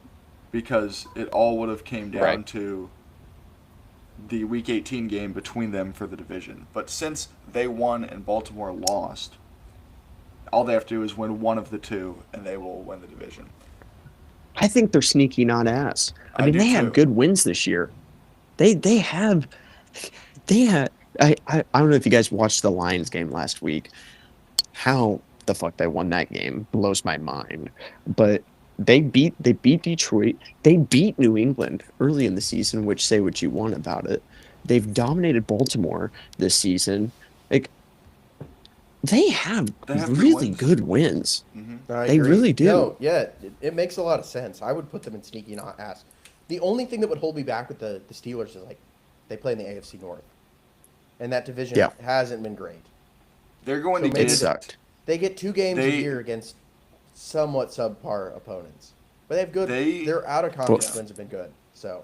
Because it all would have came down Right. to the Week 18 game between them for the division. But since they won and Baltimore lost, all they have to do is win one of the two, and they will win the division. I think they're sneaky not ass. I I mean, do they have too. good wins this year. They have they had I don't know if you guys watched the Lions game last week. How the fuck they won that game blows my mind. But they beat Detroit. They beat New England early in the season, which say what you want about it. They've dominated Baltimore this season. Like they have They have good really wins. good wins. Hmm. I They agree. really do. No, yeah, it makes a lot of sense. I would put them in sneaky not ass. The only thing that would hold me back with the Steelers is like they play in the AFC North, and that division Yeah. hasn't been great. They're going So to maybe It get. sucked. They get 2 games a They- year against somewhat subpar opponents, but they have good. They- Their out of conference Well- wins have been good. So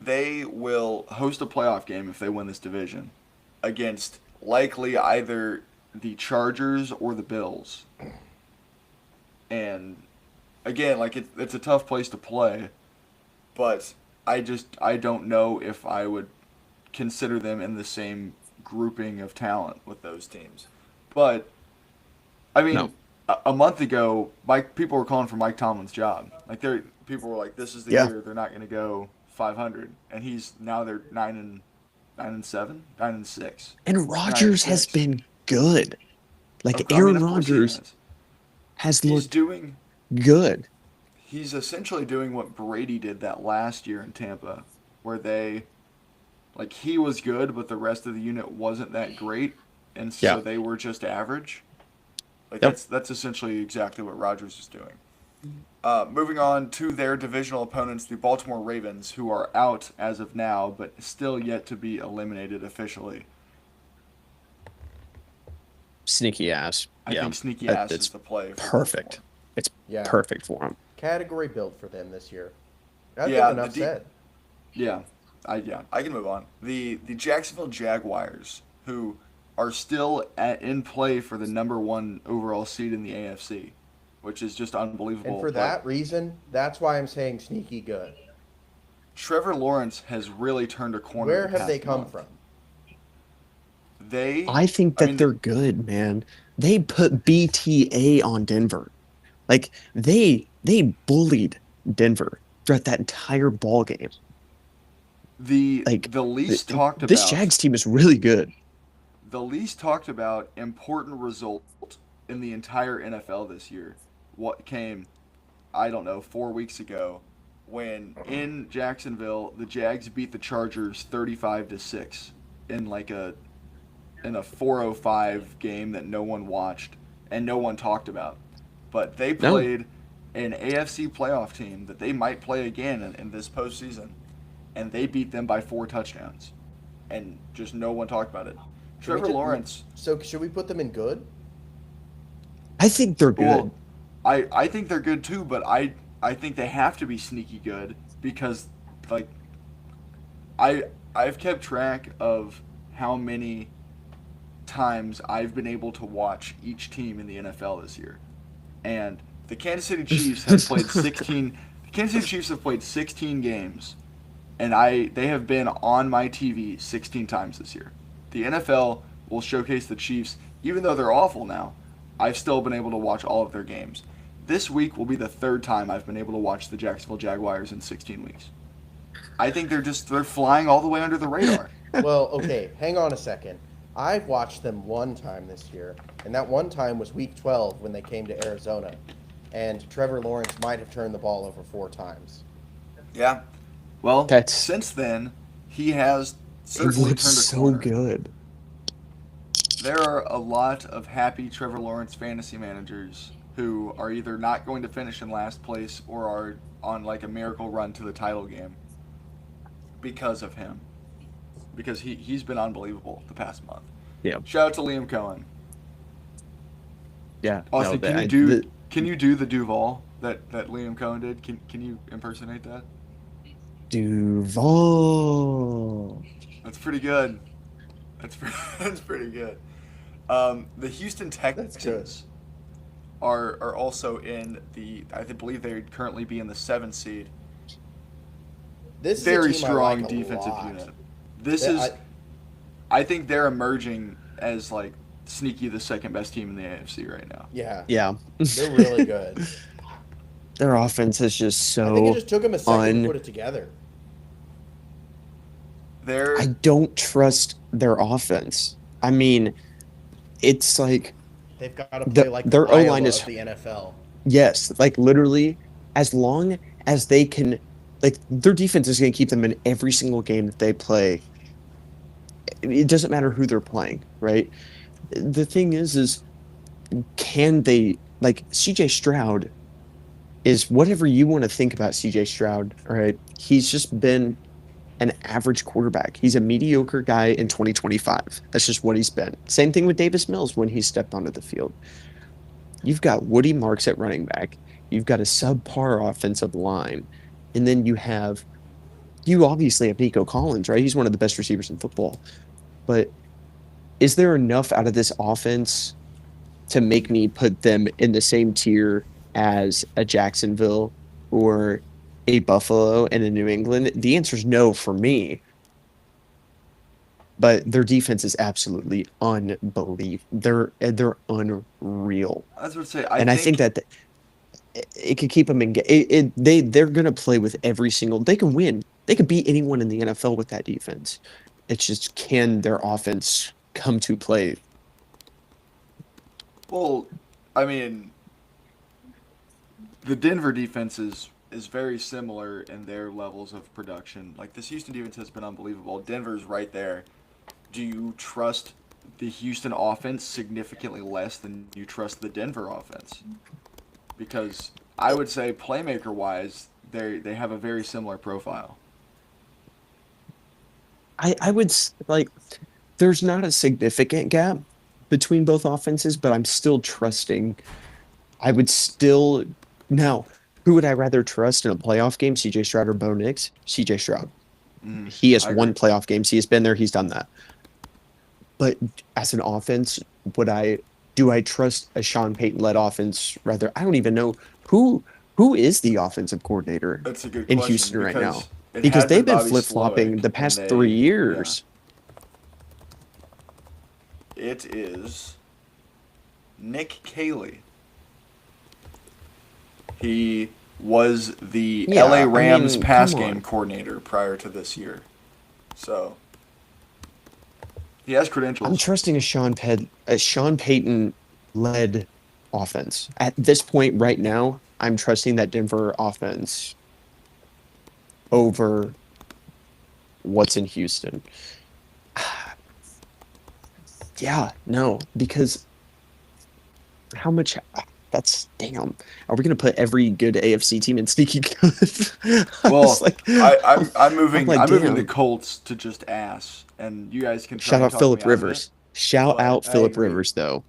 they will host a playoff game if they win this division against likely either the Chargers or the Bills. And again, like it's a tough place to play, but I don't know if I would consider them in the same grouping of talent with those teams. But I mean, No. a month ago, people were calling for Mike Tomlin's job. Like people were like, "This is the Yeah. year they're not going to go 500," and they're 9-7, 9-6. And Rodgers has 6. been good. Like I mean, Aaron of course he Rodgers is. has He's looked doing. good. He's essentially doing what Brady did that last year in Tampa, where he was good, but the rest of the unit wasn't that great, and so Yeah. they were just average. Like Yep. that's essentially exactly what Rodgers is doing. Moving on to their divisional opponents, the Baltimore Ravens, who are out as of now, but still yet to be eliminated officially. Sneaky ass. I Yeah. think sneaky That- ass it's is the play. For perfect. Baltimore. It's Yeah. perfect for him. Category build for them this year. That's Yeah, enough the said. Yeah, I can move on. The Jacksonville Jaguars, who are still in play for the number 1 overall seed in the AFC, which is just unbelievable. And for But that reason, that's why I'm saying sneaky good. Trevor Lawrence has really turned a corner. Where the have past they come month. from? I think that mean, they're good, man. They put BTA on Denver. Like they bullied Denver throughout that entire ball game. the Like the least talked about this Jags team is really good. the least talked about important result in the entire NFL this year. What came, I don't know, 4 weeks ago, when in Jacksonville the Jags beat the Chargers 35-6 in a 405 game that no one watched and no one talked about. But they No. played an AFC playoff team that they might play again in this postseason, and they beat them by 4 touchdowns, and just no one talked about it. Trevor just- Lawrence. So should we put them in good? I think they're good. Well, I think they're good too, but I think they have to be sneaky good because like I've kept track of how many times I've been able to watch each team in the NFL this year. And the Kansas City Chiefs have played 16 the Kansas City Chiefs have played 16 games, and they have been on my TV 16 times this year. The NFL will showcase the Chiefs even though they're awful now. I've still been able to watch all of their games. This week will be the 3rd time I've been able to watch the Jacksonville Jaguars in 16 weeks. I think they're flying all the way under the radar. Well, okay, hang on a second. I've watched them one time this year, and that one time was week 12 when they came to Arizona. And Trevor Lawrence might have turned the ball over 4 times. Yeah. Well, That's- since then, he has It certainly looks turned a so corner. good. There are a lot of happy Trevor Lawrence fantasy managers who are either not going to finish in last place or are on like a miracle run to the title game because of him. Because he's been unbelievable the past month. Yeah. Shout out to Liam Cohen. Yeah. Austin, no, can you do the Duval that Liam Cohen did? Can you impersonate that? Duval. That's pretty good. That's pretty good. The Houston That's good. Texans are also in I believe they would currently be in the 7th seed. This is Very a team I strong like a defensive lot. unit. This Yeah, is, I think they're emerging as like sneaky the 2nd best team in the AFC right now. Yeah, Yeah. they're really good. Their offense is just I think it so. just took them a second un- to put it together. They're I don't trust their offense. I mean, it's like, They've got to play like their the Iowa O-line is- of the NFL. yes, like literally, as long as they can, like, their defense is going to keep them in every single game that they play. It doesn't matter who they're playing, right? The thing is can they, like, CJ Stroud is whatever you want to think about CJ Stroud, all right? He's just been an average quarterback. He's a mediocre guy in 2025. That's just what he's been. Same thing with Davis Mills when he stepped onto the field. You've got Woody Marks at running back. You've got a subpar offensive line. And then you have you obviously have Nico Collins, right? He's one of the best receivers in football. But is there enough out of this offense to make me put them in the same tier as a Jacksonville or a Buffalo and a New England? The answer is no for me. But their defense is absolutely unbelievable. They're unreal, I was going to say, I and I think think, that it could keep them in. They're gonna play with every single. They can win. They could beat anyone in the NFL with that defense. It's just can their offense come to play? well, I mean, the Denver defense is very similar in their levels of production. Like this Houston defense has been unbelievable. Denver's right there. Do you trust the Houston offense significantly less than you trust the Denver offense? Because I would say playmaker wise, they have a very similar profile. I would like. There's not a significant gap between both offenses, but I'm still trusting. I would still now. Who would I rather trust in a playoff game? CJ Stroud or Bo Nix? CJ Stroud. He has I won agree. playoff games. He has been there. He's done that. But as an offense, would I do I trust a Sean Payton led offense rather? I don't even know who is the offensive coordinator That's a good in question Houston right now because it because had been they've been Bobby flip flopping Slowick, the and past 3 yeah, years. it is Nick Caley. He was the Yeah, LA I Rams mean, pass come game on. coordinator prior to this year. So he has I'm credentials. trusting a Sean Payton led offense. At this point right now, I'm trusting that Denver offense over what's in Houston. Yeah, no, because how much that's damn. Are we gonna put every good AFC team in sneaky good? I was Well, like I'm I'm moving like, I'm moving the damn. Colts to just ass, and you guys can try Shout and out talk me Philip out of it. Rivers. Shout But out I Philip agree. Rivers though.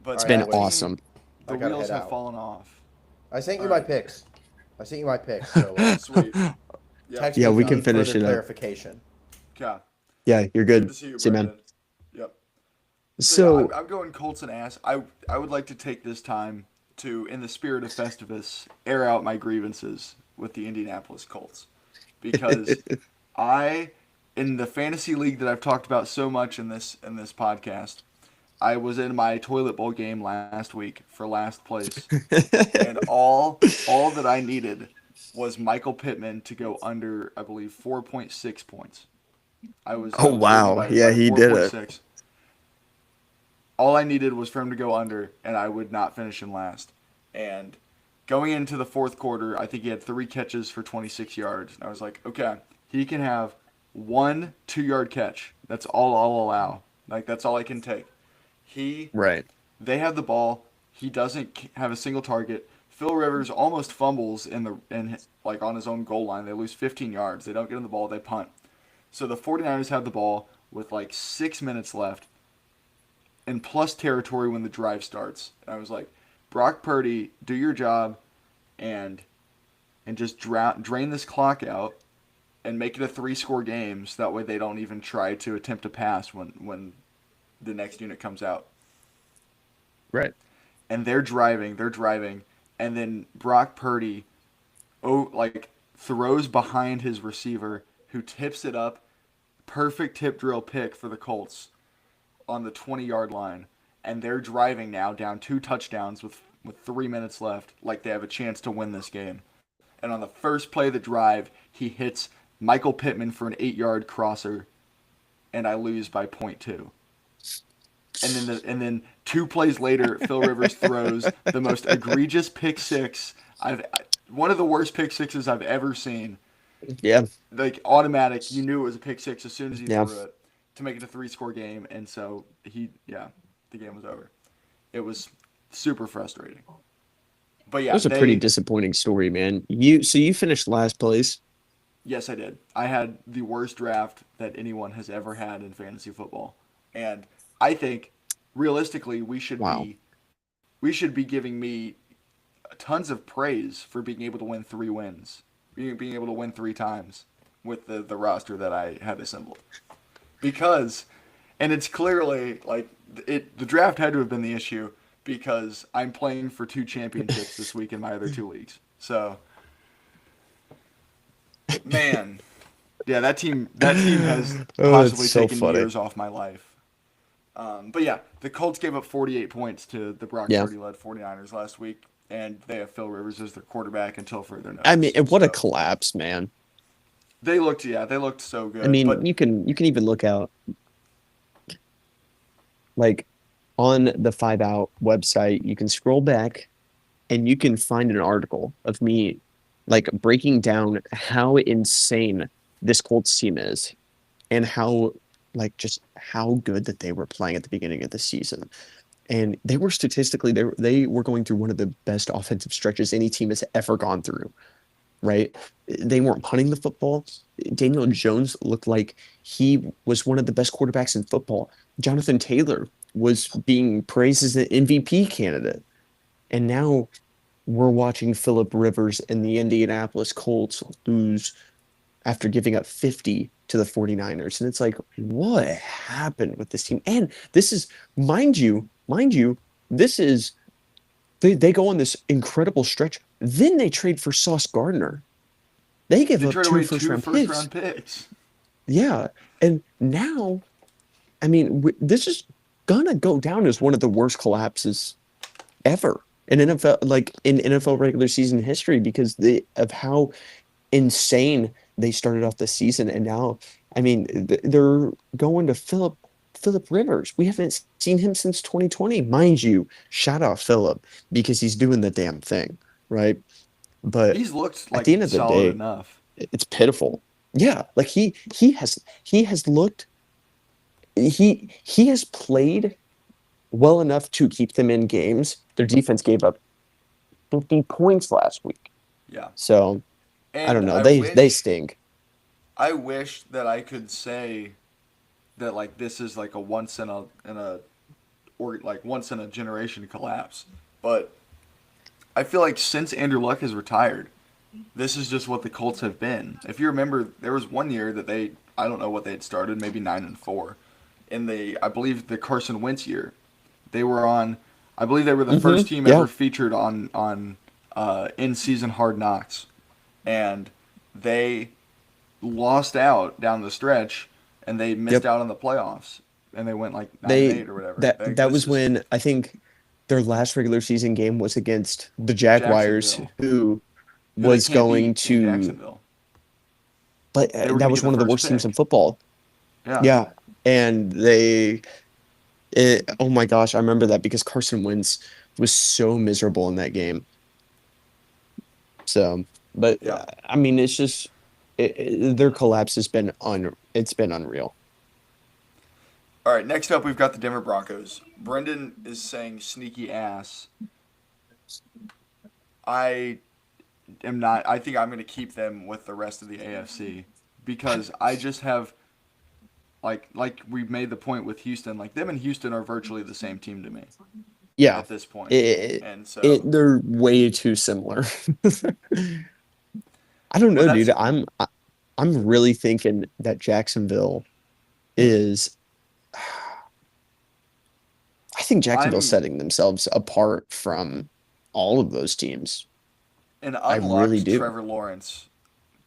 All It's right, been that boys. team, awesome. the I gotta wheels head have out. fallen off. I sent All you my right, picks. I sent you my picks. So sweet. Yep, text Yeah, me if we you can need finish further it up. clarification. okay. Yeah, you're Good good. to see you, See, man. Brandon. Yep. So yeah, So I'm going Colts and ass. I would like to take this time to, in the spirit of Festivus, air out my grievances with the Indianapolis Colts because I, in the fantasy league that I've talked about so much in this podcast, I was in my toilet bowl game last week for last place, and all that I needed was Michael Pittman to go under, I believe, 4.6 points. I Oh was leading wow. Yeah, by he did it. 4.6. All I needed was for him to go under, and I would not finish in last. And going into the fourth quarter, I think he had 3 catches for 26 yards. And I was like, okay, he can have 1 2-yard catch. That's all I'll allow. Like that's all I can take. He Right. They have the ball. He doesn't have a single target. Phil Rivers almost fumbles in like on his own goal line. They lose 15 yards. They don't get him the ball. They punt. So the 49ers have the ball with like 6 minutes left in plus territory when the drive starts. And I was like, Brock Purdy, do your job and just drain this clock out and make it a 3-score game so that way they don't even try to attempt to pass when the next unit comes out. Right. And they're driving, and then Brock Purdy throws behind his receiver who tips it up. Perfect tip drill pick for the Colts on the 20-yard line, and they're driving now down 2 touchdowns with 3 minutes left, like they have a chance to win this game. And on the first play of the drive, he hits Michael Pittman for an 8-yard crosser, and I lose by point two. And then 2 plays later, Phil Rivers throws the most egregious pick six one of the worst pick sixes I've ever seen. Yeah. Like automatic, you knew it was a pick six as soon as he Yeah. threw it to make it a 3-score game, and so the game was over. It was super frustrating. But That yeah, was a pretty disappointing story, man. You finished last place. yes, I did. I had the worst draft that anyone has ever had in fantasy football, and I think realistically Wow. we should be giving me tons of praise for being able to win 3 wins, being able to win 3 times. with the roster that I had assembled. Because, and it's clearly like the draft had to have been the issue because I'm playing for 2 championships this week in my other 2 leagues. So, man, yeah, that team has Oh, possibly it's so taken funny. years off my life. But yeah, the Colts gave up 48 points to the Brock Yeah. Purdy-led 49ers last week, and they have Phil Rivers as their quarterback until further notice. I mean, and what a So, collapse, man. they looked so good. I mean, but you can even look out like on the 5-Out website, you can scroll back and you can find an article of me like breaking down how insane this Colts team is and how like just how good that they were playing at the beginning of the season. And they were statistically they were going through one of the best offensive stretches any team has ever gone through, right? They weren't punting the football. Daniel Jones looked like he was one of the best quarterbacks in football. Jonathan Taylor was being praised as an MVP candidate. And now we're watching Philip Rivers and the Indianapolis Colts lose after giving up 50 to the 49ers. And it's like, what happened with this team? And this is, mind you, this is, they go on this incredible stretch. Then they trade for Sauce Gardner. They give they up traded two away first-round 2 picks. first-round picks. Yeah. And now, I mean, this is going to go down as one of the worst collapses ever in NFL, like in NFL regular season history because of how insane they started off the season. And now, I mean, they're going to Philip Rivers. We haven't seen him since 2020. Mind you, shout out Philip because he's doing the damn thing, right? But He's looked at like the end of the solid day, enough. it's pitiful. Yeah, like he has looked he has played well enough to keep them in games. Their defense gave up 50 points last week. Yeah. So, And I don't know. I They wish, stink. I wish that I could say that like this is like a once in a generation collapse. But I feel like since Andrew Luck has retired, this is just what the Colts have been. If you remember, there was one year that I don't know what they had started, maybe 9-4, in I believe the Carson Wentz year. They were on, I believe they were the first team yeah. ever featured on in season Hard Knocks, and they lost out down the stretch, and they missed out on the playoffs, and they went like 9-8 or whatever. That was when I think their last regular season game was against the Jaguars, Jacksonville. who was They can't going beat in to, Jacksonville. but They were that gonna was get the one of the first worst teams in pick. football. Yeah. Yeah, and oh my gosh, I remember that because Carson Wentz was so miserable in that game. So, but Yeah. I mean, it's just their collapse has been it's been unreal. All right, next up we've got the Denver Broncos. Brendan is saying sneaky ass. I am not. I think I'm going to keep them with the rest of the AFC because I just have like we made the point with Houston. Like them and Houston are virtually the same team to me Yeah, at this point. it, And so they're way too similar. I don't know, Well, dude. that's- I'm really thinking that Jacksonville is. I think Jacksonville's I'm- setting themselves apart from all of those teams. an I unlocked really do. Trevor Lawrence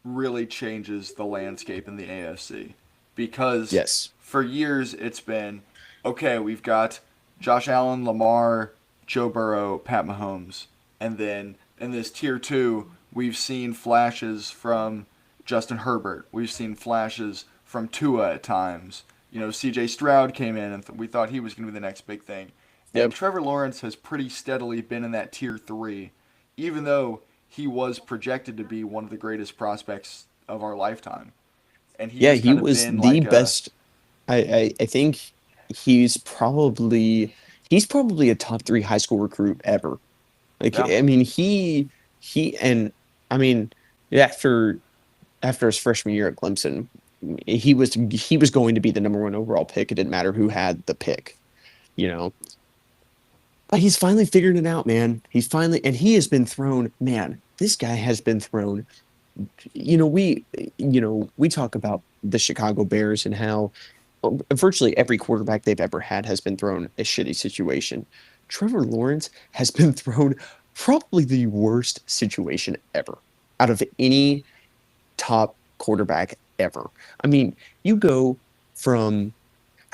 really changes the landscape in the AFC because Yes. for years it's been okay, we've got Josh Allen, Lamar, Joe Burrow, Pat Mahomes, and then in this tier 2 we've seen flashes from Justin Herbert. We've seen flashes from Tua at times. You know, CJ Stroud came in and we thought he was going to be the next big thing. Yep. And Trevor Lawrence has pretty steadily been in that tier 3, even though he was projected to be one of the greatest prospects of our lifetime. And Yeah, just he kind of was been the like best. I think he's probably a top 3 high school recruit ever. Like, Yeah. I mean, he and I mean, after his freshman year at Clemson, he was going to be the number 1 overall pick. It didn't matter who had the pick, you know. But he's finally figured it out, man. And he has been thrown, man, this guy has been thrown we talk about the Chicago Bears and how virtually every quarterback they've ever had has been thrown a shitty situation. Trevor Lawrence has been thrown probably the worst situation ever out of any top quarterback ever. I mean, you go from,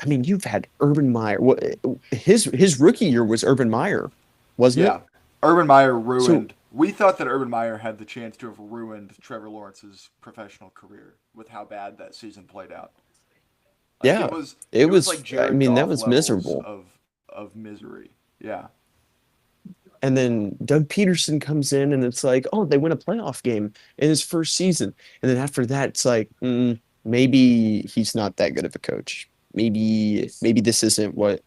I mean, you've had Urban Meyer. His rookie year was Urban Meyer, wasn't Yeah, it? Urban Meyer So ruined. We thought that Urban Meyer had the chance to have ruined Trevor Lawrence's professional career with how bad that season played out. Like yeah, it it was like was. I Jared mean, that Goff was levels miserable. of misery. Yeah, And then Doug Peterson comes in, and it's like, oh, they win a playoff game in his first season. And then after that, it's like, maybe he's not that good of a coach. Maybe this isn't what,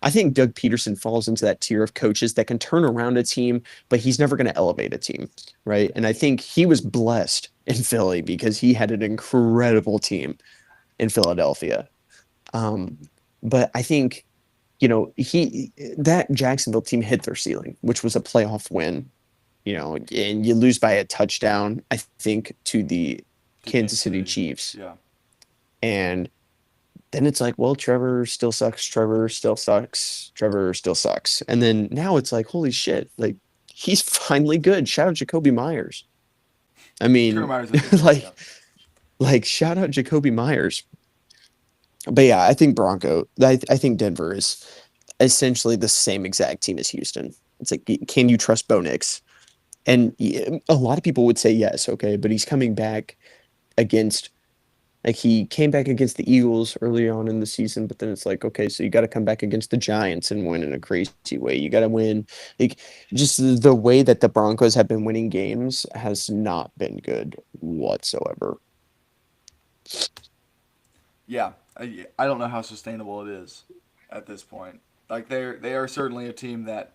I think Doug Peterson falls into that tier of coaches that can turn around a team, but he's never going to elevate a team, right? And I think he was blessed in Philly because he had an incredible team in Philadelphia. Um, but I think, that Jacksonville team hit their ceiling, which was a playoff win, and you lose by a touchdown, I think, to the to Kansas Kansas City City. Chiefs. Yeah, And then it's like, well, Trevor still sucks, Trevor still sucks, Trevor still sucks. And then now it's like, holy shit, like he's finally good. Shout out Jacoby Myers. I Jacoby mean, Myers is a good coach. like Yeah, like shout out Jacoby Myers. But yeah, I think I think Denver is essentially the same exact team as Houston. It's like, can you trust Bo Nix? And a lot of people would say yes, okay, but he's coming back against, like, he came back against the Eagles early on in the season, but then it's like, okay, so you got to come back against the Giants and win in a crazy way. You got to win, like, just the way that the Broncos have been winning games has not been good whatsoever. yeah. I don't know how sustainable it is at this point. Like they are certainly a team that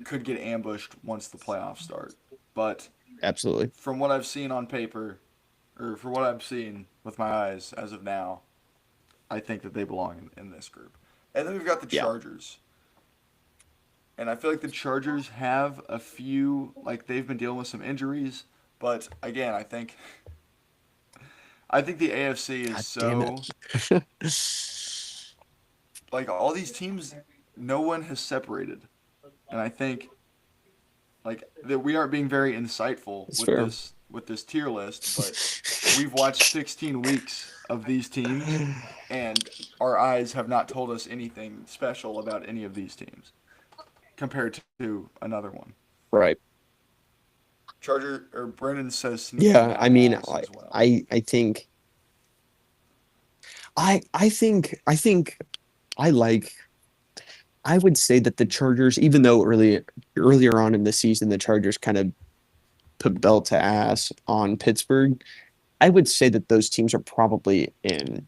could get ambushed once the playoffs start. But Absolutely. from what I've seen on paper, or for what I've seen with my eyes as of now, I think that they belong in this group. And then we've got the Yeah. Chargers. And I feel like the Chargers have a few, like they've been dealing with some injuries, but again, I think the AFC is God damn so it. like all these teams, no one has separated, and I think like that we aren't being very insightful It's fair. with this tier list, but we've watched 16 weeks of these teams, and our eyes have not told us anything special about any of these teams compared to another one. Right. Charger or Brennan says sneaky Yeah, I mean, ass as well. I think I think I like I would say that the Chargers, even though earlier on in the season the Chargers kind of put belt to ass on Pittsburgh, I would say that those teams are probably in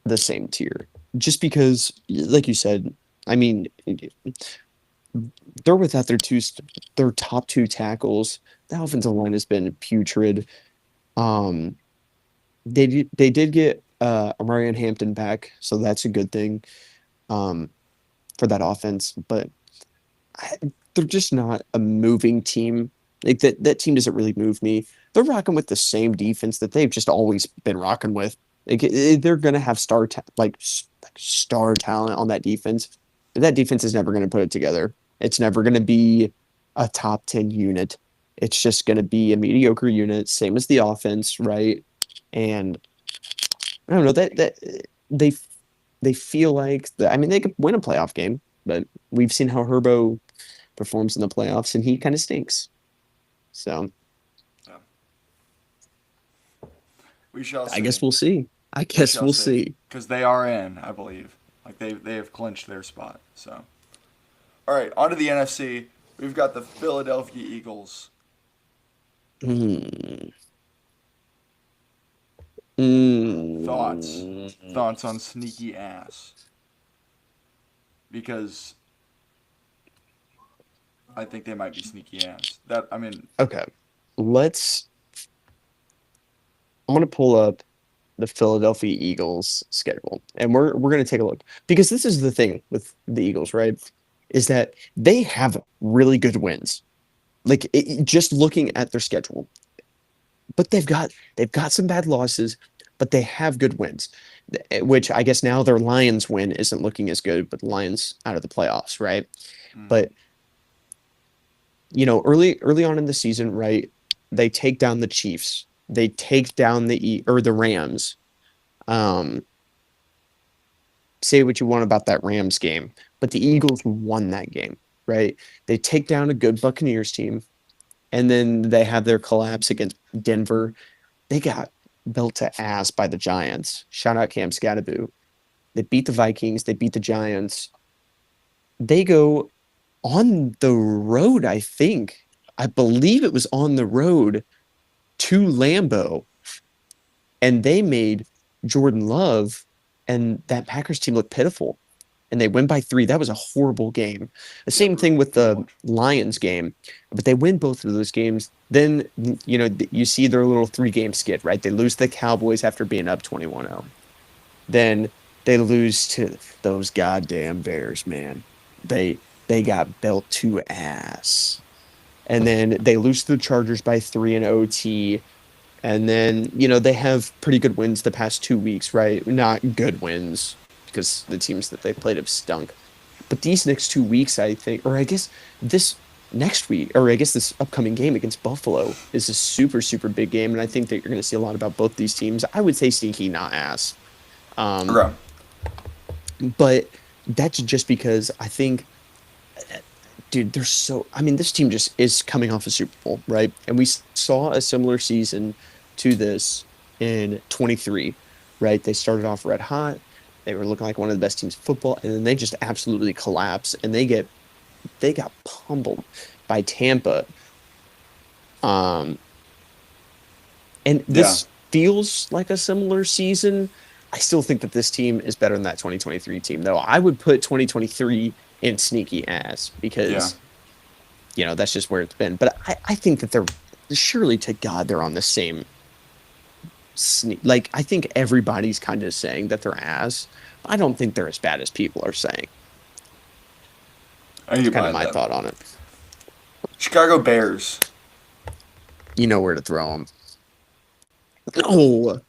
the same tier. Just because, like you said, I mean, they're without their top two tackles. The offensive line has been putrid. Um, they did get Amarian Hampton back, so that's a good thing um, for that offense. But I, they're just not a moving team. Like that team doesn't really move me. They're rocking with the same defense that they've just always been rocking with. Like, they're gonna have like star talent on that defense. But that defense is never gonna put it together. It's never gonna be a top 10 unit. It's just gonna be a mediocre unit, same as the offense, right? And I don't know that they they feel like I mean, they could win a playoff game, but we've seen how Herbo performs in the playoffs, and he kind of stinks. So Yeah. We shall I guess see. we'll see. I We guess shall we'll see. see. Because they are in, I believe. Like they have clinched their spot. So, all right, on to the NFC. We've got the Philadelphia Eagles. Hmm. Thoughts? Mm. Thoughts on sneaky ass? Because I think they might be sneaky ass. That I mean, Okay. Let's. I'm gonna pull up the Philadelphia Eagles schedule, and we're gonna take a look because this is the thing with the Eagles, right? Is that they have really good wins. Like, just looking at their schedule, but they've got some bad losses, but they have good wins. Which I guess now their Lions win isn't looking as good, but the Lions out of the playoffs, right? Mm. But early on in the season, right, they take down the Chiefs, they take down the Rams. Um, say what you want about that Rams game, but the Eagles won that game, right? They take down a good Buccaneers team, and then they have their collapse against Denver. They got built to ass by the Giants. Shout out Cam Scatterboo. They beat the Vikings. They beat the Giants. They go on the road, I think. I believe it was on the road to Lambeau, and they made Jordan Love and that Packers team look pitiful. And they win by 3. That was a horrible game. The Yeah, same thing with the Lions game, but they win both of those games. Then, you see their little 3-game skid, right? They lose to the Cowboys after being up 21-0. Then they lose to those goddamn Bears, man. They got built to ass. And then they lose to the Chargers by 3 in OT. And then, they have pretty good wins the past 2 weeks, right? Not good wins because the teams that they played have stunk. But these next 2 weeks, I think, or I guess this next week, or I guess this upcoming game against Buffalo is a super, super big game. And I think that you're going to see a lot about both these teams. I would say sneaky, not ass. Okay. But that's just because I think, dude, this team just is coming off a Super Bowl, right? And we saw a similar season to this in 23, right? They started off red hot. They were looking like one of the best teams in football, and then they just absolutely collapse, and they got pummeled by Tampa. And this feels like a similar season. I still think that this team is better than that 2023 team, though. I would put 2023 in sneaky ass because, that's just where it's been. But I think that they're surely to God they're on the same. Like, I think everybody's kind of saying that they're ass. I don't think they're as bad as people are saying. That's kind of my thought on it. Chicago Bears. You know where to throw them. No.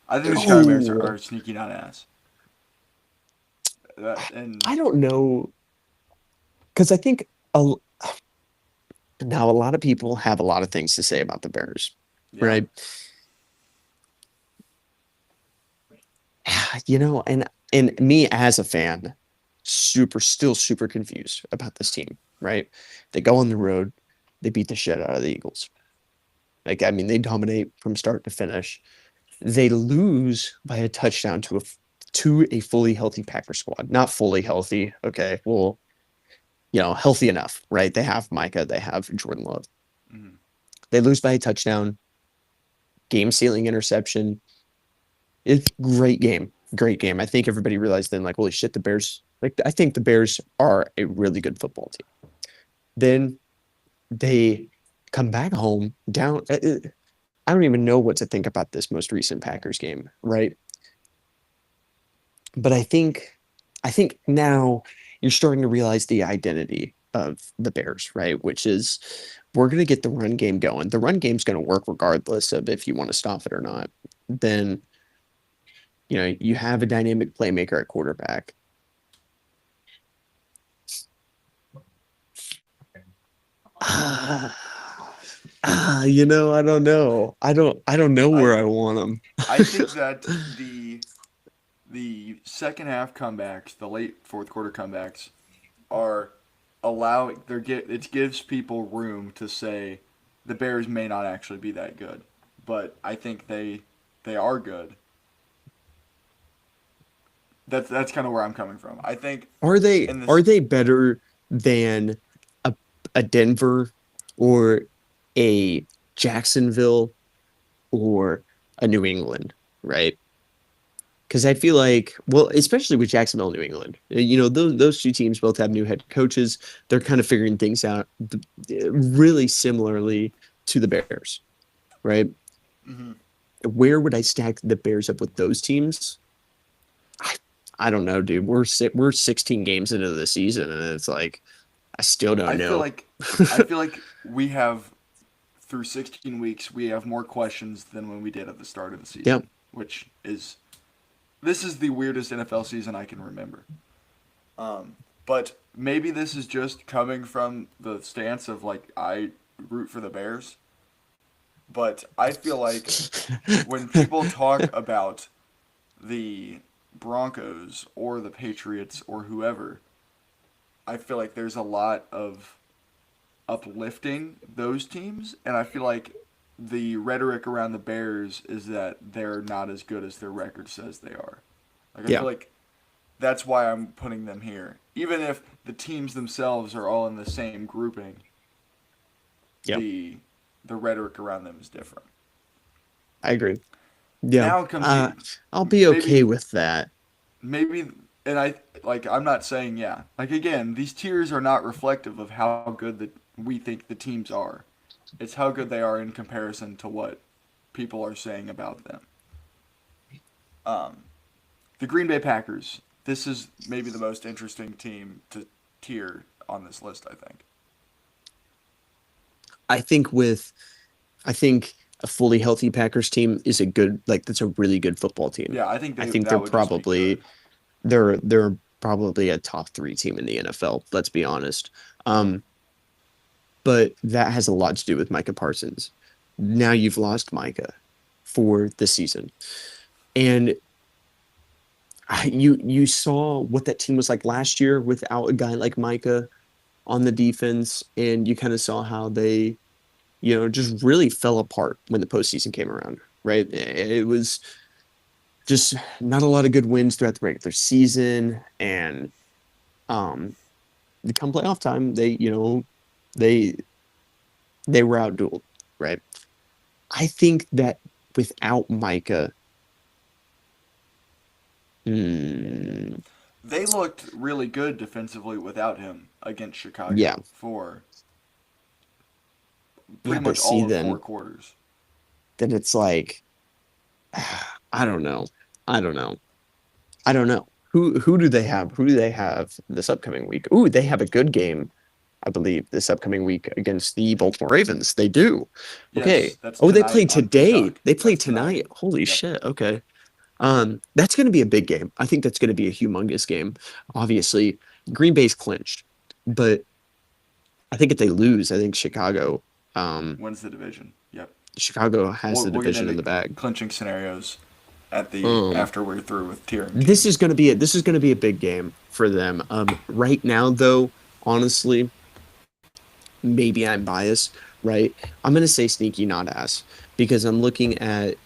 I think the Chicago Bears are sneaky, not ass. I don't know. Because I think now a lot of people have a lot of things to say about the Bears, right? And me as a fan, still super confused about this team, right? They go on the road, they beat the shit out of the Eagles. Like, I mean, they dominate from start to finish. They lose by a touchdown to a fully healthy Packers squad. Not fully healthy, okay? Well, healthy enough, right? They have Micah, they have Jordan Love. Mm-hmm. They lose by a touchdown, game-sealing interception. It's great game. I think everybody realized then, like, holy shit, the Bears. Like, I think the Bears are a really good football team. Then they come back home down. I don't even know what to think about this most recent Packers game, right? But I think now you're starting to realize the identity of the Bears, right? Which is we're going to get the run game going. The run game's going to work regardless of if you want to stop it or not. Then, you have a dynamic playmaker at quarterback. I don't know. I don't know where I want them. I think that the second half comebacks, the late fourth quarter comebacks, are it gives people room to say the Bears may not actually be that good, but I think they are good. That's kind of where I'm coming from. I think are they better than a Denver or a Jacksonville or a New England, right? Because I feel like, well, especially with Jacksonville, New England, those two teams both have new head coaches. They're kind of figuring things out really similarly to the Bears, right? Mm-hmm. Where would I stack the Bears up with those teams? I don't know, dude. We're 16 games into the season, and it's like I still don't know. I feel like we have through 16 weeks, we have more questions than when we did at the start of the season. Yep. Which is, this is the weirdest NFL season I can remember. But maybe this is just coming from the stance of like I root for the Bears. But I feel like when people talk about the Broncos or the Patriots or whoever, I feel like there's a lot of uplifting those teams, and I feel like the rhetoric around the Bears is that they're not as good as their record says they are. Like I Yeah. feel like that's why I'm putting them here. Even if the teams themselves are all in the same grouping, Yep. the rhetoric around them is different. I agree. Yeah. Now comes I'll be maybe- okay with that. maybe, and I'm not saying yeah. Like again, these tiers are not reflective of how good we think the teams are. It's how good they are in comparison to what people are saying about them. The Green Bay Packers. This is maybe the most interesting team to tier on this list, I think. I think a fully healthy Packers team is that's a really good football team. Yeah, I think I that think they're would just be probably good. they're probably a top 3 team in the NFL, let's be honest. But that has a lot to do with Micah Parsons. Now you've lost Micah for the season. And you saw what that team was like last year without a guy like Micah on the defense, and you kind of saw how they, just really fell apart when the postseason came around, right? It was just not a lot of good wins throughout the regular season, and come playoff time, they were outdueled, right? I think that without Micah, They looked really good defensively without him against Chicago Yeah. for Yeah, pretty but much all see of then- 4 quarters. then it's like, I don't know. Who do they have? Who do they have this upcoming week? Ooh, they have a good game, I believe, this upcoming week against the Baltimore Ravens. They do. Yes, Okay. that's Oh, they tonight play on today. Peacock. They play That's tonight. Holy Yep. shit. Okay. That's going to be a big game. I think that's going to be a humongous game. Obviously, Green Bay's clinched, but I think if they lose, I think Chicago Wins the division. Yep. has the We'll get division in into the bag. Clinching scenarios at the Um, after we're through with tiering. This is going to be a big game for them. Right now, though, honestly, maybe I'm biased, right? I'm going to say sneaky, not ass, because I'm looking at.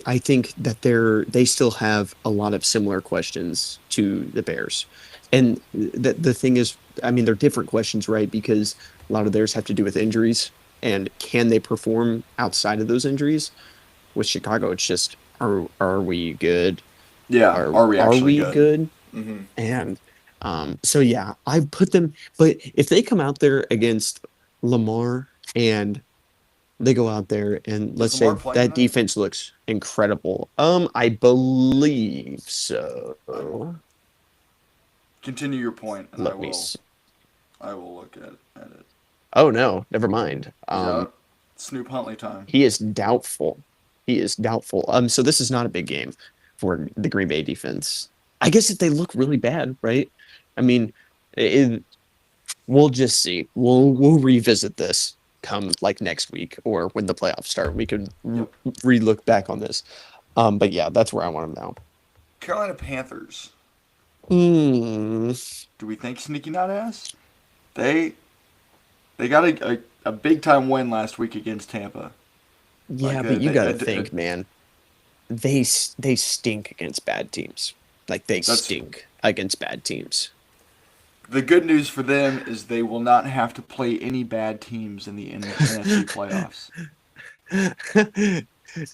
I think that they still have a lot of similar questions to the Bears, and the thing is, I mean, they're different questions, right? Because a lot of theirs have to do with injuries, and can they perform outside of those injuries? With Chicago, it's just are we good? Yeah. Are we actually good? Mm-hmm. And so yeah, I put them. But if they come out there against Lamar and they go out there and let's say Lamar play that tonight? defense looks incredible. I believe so. Continue your point, and Let me. I will look at it. Oh no, never mind. Yeah. Snoop Huntley time. He is doubtful. So this is not a big game for the Green Bay defense. I guess if they look really bad, right? I mean, we'll just see. We'll revisit this come like next week or when the playoffs start. We could re-look back on this. But yeah, that's where I want them now. Carolina Panthers. Hmm. Do we think sneaky not ass? They got a big time win last week against Tampa. Yeah, Like, but you they- gotta they- think, man. They stink against bad teams. Like they That's- stink against bad teams. The good news for them is they will not have to play any bad teams in the NFC playoffs.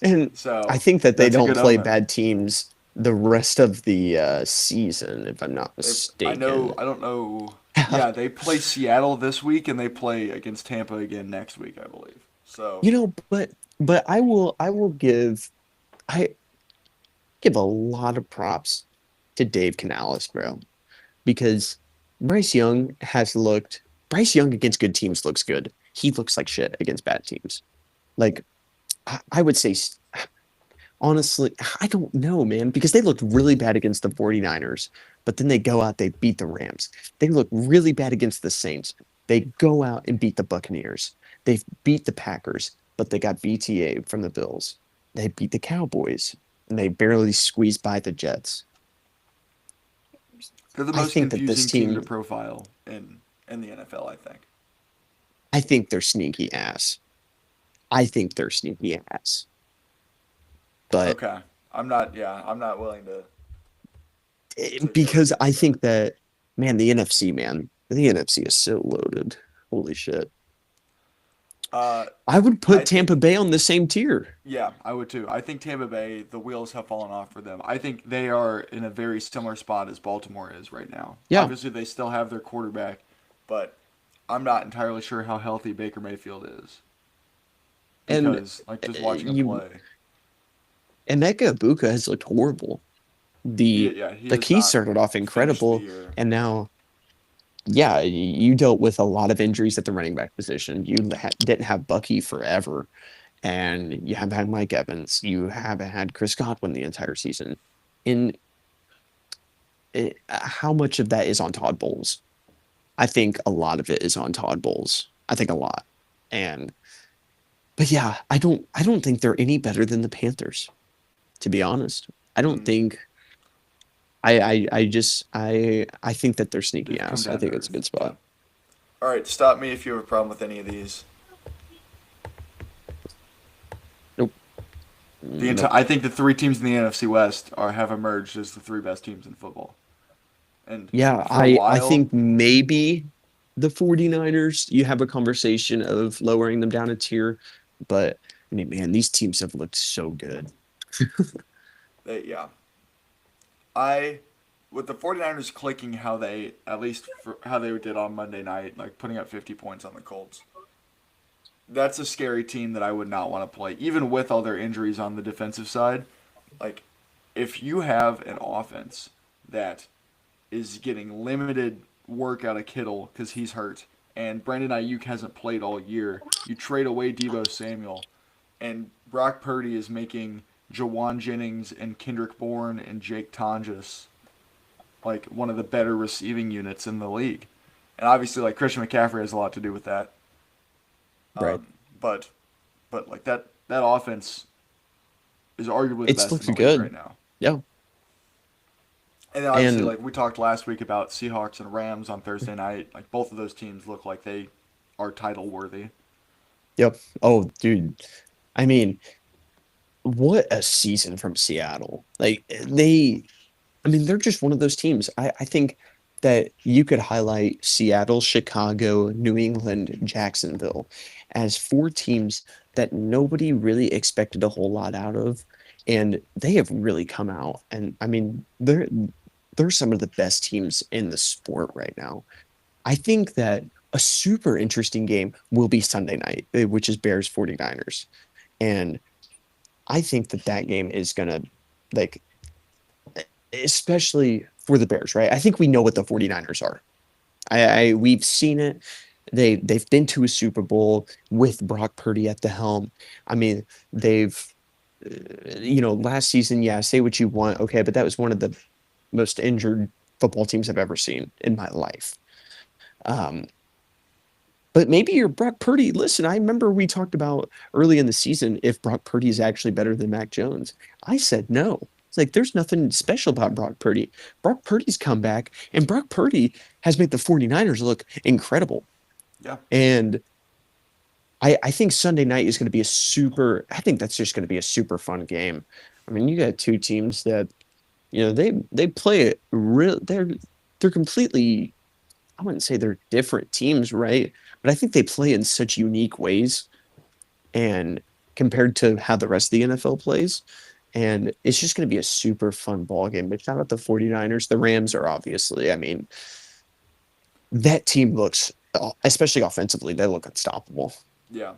And So I think that they that's a don't good play omen. bad teams the rest of the season, if I'm not mistaken. I don't know. Yeah, they play Seattle this week and they play against Tampa again next week, I believe. So But I will give a lot of props to Dave Canales, bro, because Bryce Young against good teams looks good. He looks like shit against bad teams. like I would say honestly, I don't know, man, because they looked really bad against the 49ers, but then they go out, they beat the Rams. They look really bad against the Saints. They go out and beat the Buccaneers. They beat the Packers, but they got BTA from the Bills. They beat the Cowboys, and they barely squeezed by the Jets. They're the I most think that this confusing team to team, profile in the NFL, I think. I think they're sneaky ass. I think they're sneaky ass. But Okay. I'm not willing to go because I against that. think that, man, the NFC is so loaded. Holy shit. Uh, I would I put Tampa think Bay on the same tier. Yeah, I would too. I think Tampa Bay, the wheels have fallen off for them. I think they are in a very similar spot as Baltimore is right now. Yeah. Obviously, they still have their quarterback, but I'm not entirely sure how healthy Baker Mayfield is And because, like, just watching him you play, Emeka Ibuka has looked horrible. he The yeah he like has he not started off finished the incredible, year. and now, yeah, you dealt with a lot of injuries at the running back position. You didn't have Bucky forever, and you haven't had Mike Evans. You haven't had Chris Godwin the entire season. In how much of that is on Todd Bowles? I think a lot of it is on Todd Bowles. I think a lot, and but yeah, I don't think they're any better than the Panthers. To be honest, I don't Mm, think. I think that they're sneaky they've come ass. I down to think it's a earth. good Yeah. spot. All right, stop me if you have a problem with any of these. Nope. Nope. I think the three teams in the NFC West have emerged as the three best teams in football, and Yeah, for a I while, think maybe the 49ers, you have a conversation of lowering them down a tier, but I mean, man, these teams have looked so good. yeah. I with the 49ers clicking how they at least for how they did on Monday night, like putting up 50 points on the Colts. That's a scary team that I would not want to play, even with all their injuries on the defensive side. Like, if you have an offense that is getting limited work out of Kittle because he's hurt, and Brandon Ayuk hasn't played all year, you trade away Debo Samuel, and Brock Purdy is making Jawan Jennings and Kendrick Bourne and Jake Tonjes like one of the better receiving units in the league. And obviously, like Christian McCaffrey has a lot to do with that. Right. Um, but like that offense is arguably the It's best in looked the league right good. now. Yeah. And then obviously, And like we talked last week about Seahawks and Rams on Thursday night, like both of those teams look like they are title worthy. yep. Oh, dude. I mean, what a season from Seattle. Like I mean, they're just one of those teams. I think that you could highlight Seattle, Chicago, New England, Jacksonville as four teams that nobody really expected a whole lot out of. And they have really come out. And I mean, they're some of the best teams in the sport right now. I think that a super interesting game will be Sunday night, which is Bears 49ers. And I think that that game is going to, like, especially for the Bears, right? I think we know what the 49ers are. We've seen it. They've been to a Super Bowl with Brock Purdy at the helm. I mean, they've last season, yeah, say what you want, okay, but that was one of the most injured football teams I've ever seen in my life. Um, but maybe you're Brock Purdy. Listen, I remember we talked about early in the season if Brock Purdy is actually better than Mac Jones. I said no. It's like there's nothing special about Brock Purdy. Brock Purdy's come back, and Brock Purdy has made the 49ers look incredible. Yeah. And I think Sunday night is going to be I think that's just going to be a super fun game. I mean, you got two teams that, they play it real. They're completely, I wouldn't say they're different teams, right? But I think they play in such unique ways and compared to how the rest of the NFL plays. And it's just going to be a super fun ball game. But shout out the 49ers. The Rams are obviously, I mean, that team looks, especially offensively, they look unstoppable. Yeah.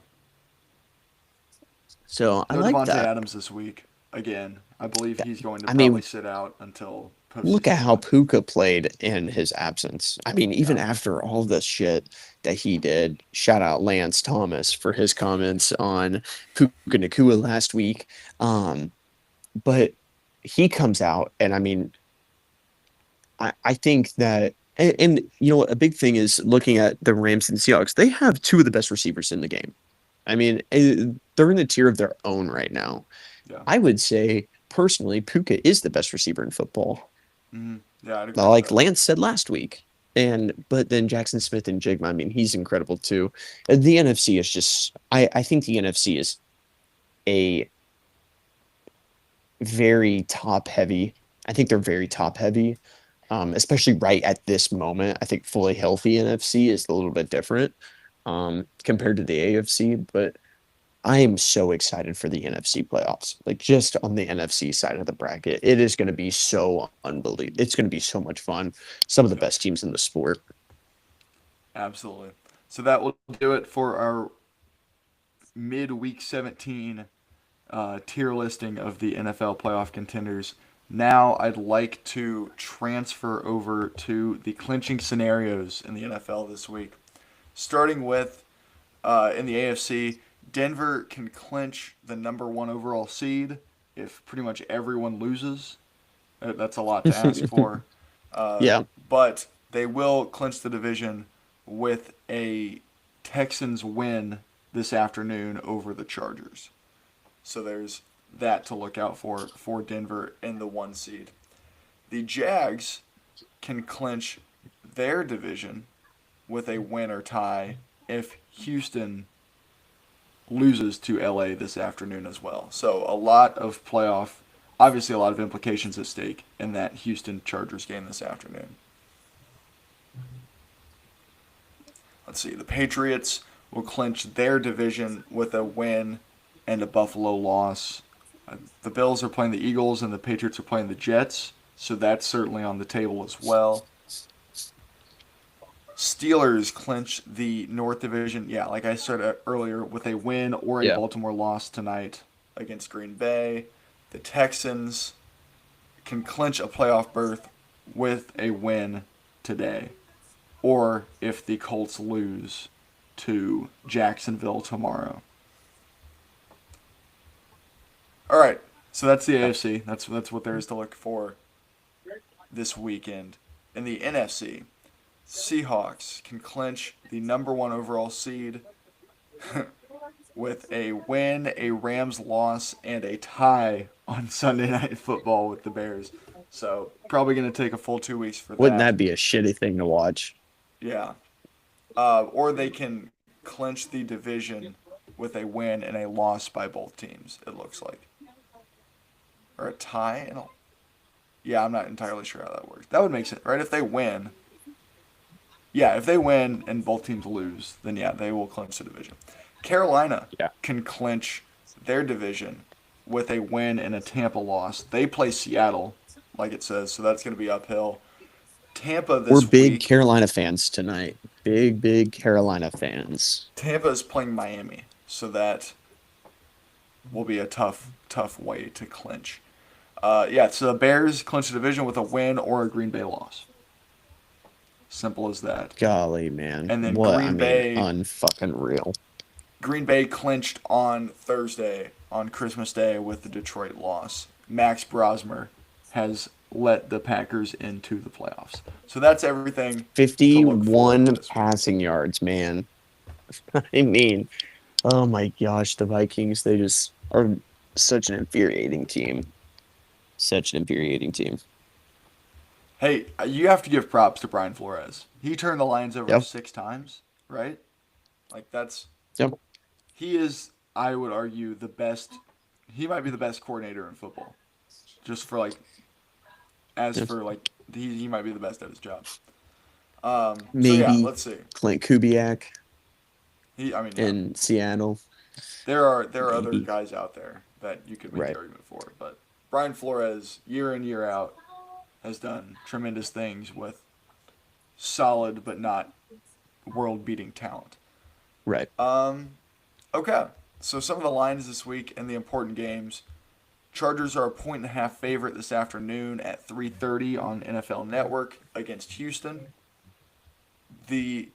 So I No like Devontae that. Adams this week again. I believe he's going to I probably mean, sit out until look at how postseason. Puka played in his absence. I mean, even Yeah. after all the shit that he did, shout out Lance Thomas for his comments on Puka Nakua last week. Um, but he comes out, and I mean, I think that, and you know what, a big thing is looking at the Rams and Seahawks. They have two of the best receivers in the game. I mean, they're in a tier of their own right now. Yeah. I would say personally, Puka is the best receiver in football, Yeah, I'd agree with like that. Lance said last week. And but then Jackson Smith and Jigma, I mean, he's incredible too. The NFC is just, I think the NFC is a very top heavy. I think they're very top heavy, especially right at this moment. I think fully healthy NFC is a little bit different compared to the AFC, but I am so excited for the NFC playoffs. Like just on the NFC side of the bracket, it is going to be so unbelievable. It's going to be so much fun. Some of the Yeah, best teams in the sport. absolutely. So that will do it for our midweek 17 tier listing of the NFL playoff contenders. Now I'd like to transfer over to the clinching scenarios in the NFL this week. Starting with in the AFC, Denver can clinch the number one overall seed if pretty much everyone loses. That's a lot to ask for. Uh, Yeah. but they will clinch the division with a Texans win this afternoon over the Chargers. So there's that to look out for Denver in the one seed. The Jags can clinch their division with a win or tie if Houston loses to LA this afternoon as well. So a lot of playoff, obviously a lot of implications at stake in that Houston Chargers game this afternoon. Let's see. The Patriots will clinch their division with a win and a Buffalo loss. The Bills are playing the Eagles and the Patriots are playing the Jets, so that's certainly on the table as well. Steelers clinch the North Division, yeah, like I said earlier, with a win or a Yeah. Baltimore loss tonight against Green Bay. The Texans can clinch a playoff berth with a win today, or if the Colts lose to Jacksonville tomorrow. All right, so that's the AFC. That's what there is to look for this weekend. In the NFC, Seahawks can clinch the number one overall seed with a win, a Rams loss, and a tie on Sunday Night Football with the Bears. So probably going to take a full 2 weeks for Wouldn't that. that be a shitty thing to watch? Yeah. Or they can clinch the division with a win and a loss by both teams, it looks like. Or a tie and a... Yeah, I'm not entirely sure how that works. That would make sense, right? If they win... Yeah, if they win and both teams lose, then yeah, they will clinch the division. Carolina Yeah. can clinch their division with a win and a Tampa loss. They play Seattle, like it says, so that's going to be uphill. Tampa We're this big week... Carolina fans tonight. Big Carolina fans. Tampa is playing Miami, so that will be a tough way to clinch. Yeah, so the Bears clinch the division with a win or a Green Bay loss. Simple as that. Golly, man. And then What? I Green mean, Bay unfucking real. Green Bay clinched on Thursday, on Christmas Day, with the Detroit loss. Max Brosmer has let the Packers into the playoffs. So that's everything to look forward 51 to this week. passing yards, man. I mean, oh my gosh, the Vikings, they just are such an infuriating team. Such an infuriating team. Hey, you have to give props to Brian Flores. He turned the Lions over Yep. 6 times, right? Like that's Yep. he is, I would argue, the best. He might be the best coordinator in football. Just for like, as Yep. for like, he might be the best at his job. So Maybe yeah, let's see. Clint Kubiak Yeah, in Seattle. there are other Maybe. guys out there that you could make Right. the argument for, but Brian Flores, year in year out, has done tremendous things with solid but not world-beating talent. Right. Okay, so some of the lines this week and the important games. Chargers are a 1.5 favorite this afternoon at 3:30 on NFL Network against Houston. The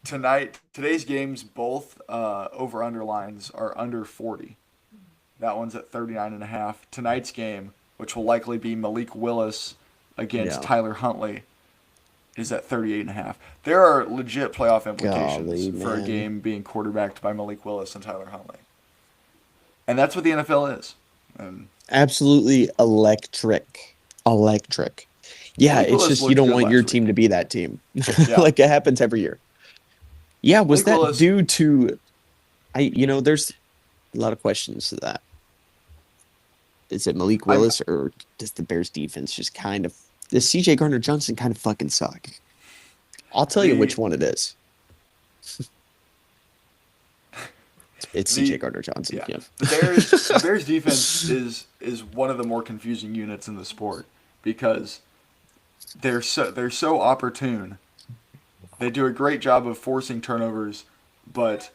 today's games, both over-under lines are under 40. That one's at 39.5. Tonight's game, which will likely be Malik Willis against Tyler Huntley, is at 38.5. There are legit playoff implications for a game being quarterbacked by Malik Willis and Tyler Huntley. And that's what the NFL is. And absolutely electric. Yeah, Malik it's Willis just you looked don't good want your last team week. to be that team. Yeah. Like it happens every year. Yeah, was Malik that Willis- due to there's a lot of questions to that. Is it Malik Willis or does the Bears defense just kind of does CJ Gardner-Johnson kind of fucking suck? I'll tell you which one it is. It's CJ Gardner-Johnson. Yeah. The Bears defense is one of the more confusing units in the sport because they're so opportune. They do a great job of forcing turnovers, but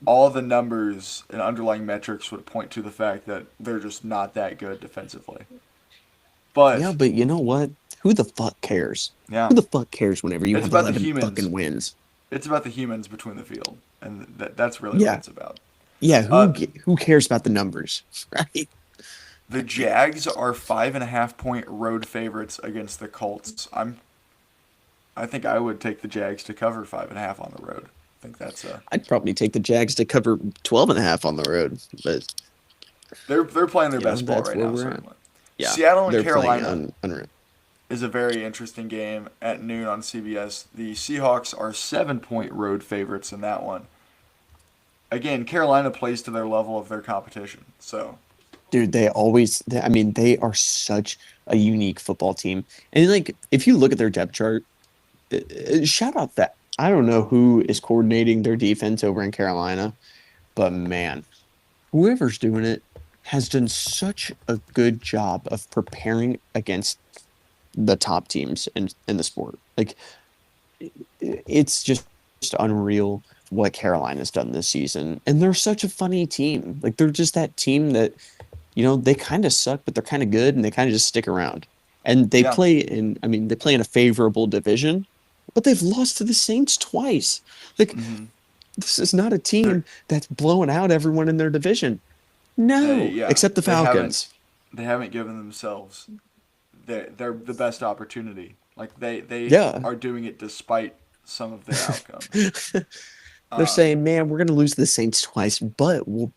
all the numbers and underlying metrics would point to the fact that they're just not that good defensively. But Yeah, but you know what? Who the fuck cares? Yeah. Who the fuck cares whenever you It's have about the 11 humans. fucking wins? it's about the humans between the field, and that's really what it's about. Yeah, who cares about the numbers, right? The Jags are 5.5-point road favorites against the Colts. I think I would take the Jags to cover 5.5 on the road. I think that's I'd probably take the Jags to cover 12.5 on the road, but they're playing their best ball that's right where now. we're at. Certainly. yeah, Seattle and they're Carolina playing unreal. is a very interesting game at noon on CBS. The Seahawks are 7-point road favorites in that one. Again, Carolina plays to their level of their competition. So, Dude, they are such a unique football team. And like, if you look at their depth chart, shout out that I don't know who is coordinating their defense over in Carolina, but man, whoever's doing it has done such a good job of preparing against the top teams in the sport. Like, it's just unreal what Carolina's done this season. And they're such a funny team. Like, they're just that team that, they kind of suck, but they're kind of good, and they kind of just stick around. And they play in a favorable division, but they've lost to the Saints twice. Like, this is not a team that's blowing out everyone in their division. No, except the Falcons. They haven't given themselves they're the best opportunity. Like they are doing it despite some of their outcomes. They're saying, "Man, we're going to lose to the Saints twice, but we'll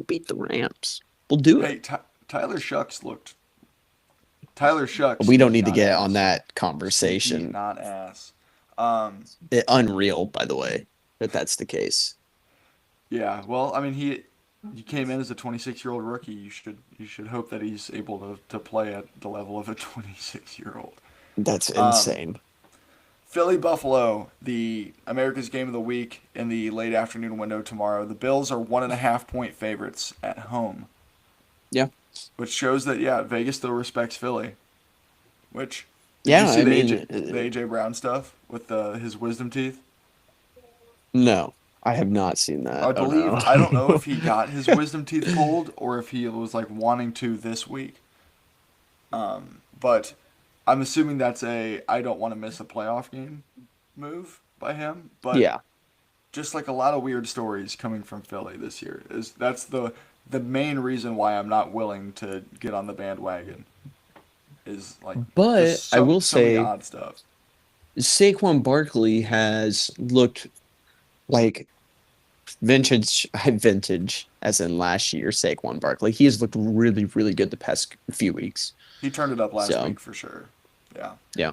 beat the Rams. We'll do it." Hey, Tyler Shucks. We don't need to get on that conversation. Not ass. Unreal, by the way, that's the case. Yeah, well, I mean, he came in as a 26-year-old rookie. You should hope that he's able to play at the level of a 26-year-old. That's insane. Philly Buffalo, the America's Game of the Week in the late afternoon window tomorrow. The Bills are 1.5-point favorites at home. Yeah, which shows that Vegas still respects Philly. Which the AJ Brown stuff with his wisdom teeth. No, I have not seen that. I don't know if he got his wisdom teeth pulled or if he was like wanting to this week. But I'm assuming that's I don't want to miss a playoff game move by him. But just like a lot of weird stories coming from Philly this year that's the main reason why I'm not willing to get on the bandwagon. Is like, but I will say, odd stuff. Saquon Barkley has looked like vintage, as in last year. Saquon Barkley, he has looked really, really good the past few weeks. He turned it up last week for sure. Yeah.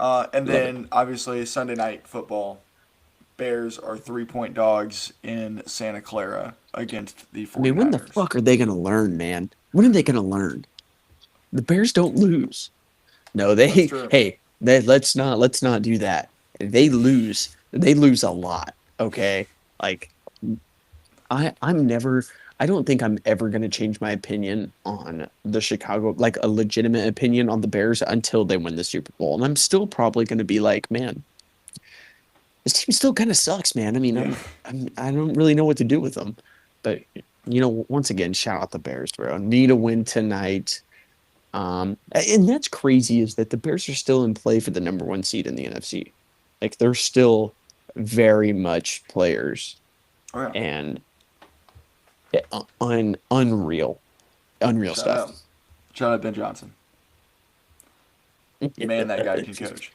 And then obviously Sunday night football, Bears are 3-point dogs in Santa Clara against the 49ers. I mean, when the fuck are they gonna learn, man? When are they gonna learn? The Bears don't lose. No, let's not do that. They lose a lot. Okay, like I don't think I'm ever gonna change my opinion on the Chicago, like a legitimate opinion on the Bears until they win the Super Bowl, and I'm still probably gonna be like, man, this team still kind of sucks, man. I mean, I don't really know what to do with them, but once again, shout out the Bears, bro. Need a win tonight. And that's crazy is that the Bears are still in play for the number 1 seed in the NFC. Like they're still very much players Oh yeah. and unreal Shout stuff. out. Shout out Ben Johnson. Man, that guy can coach.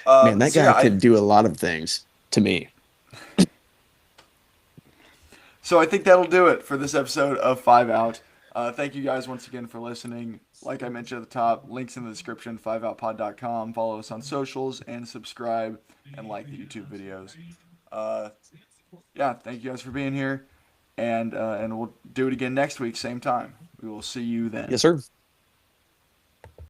Man, that so guy yeah, could do a lot of things to me. So I think that'll do it for this episode of 5Out. Thank you guys once again for listening. Like I mentioned at the top, links in the description, 5outpod.com. Follow us on socials and subscribe and like the YouTube videos. Yeah, thank you guys for being here. And we'll do it again next week, same time. We will see you then. Yes, sir.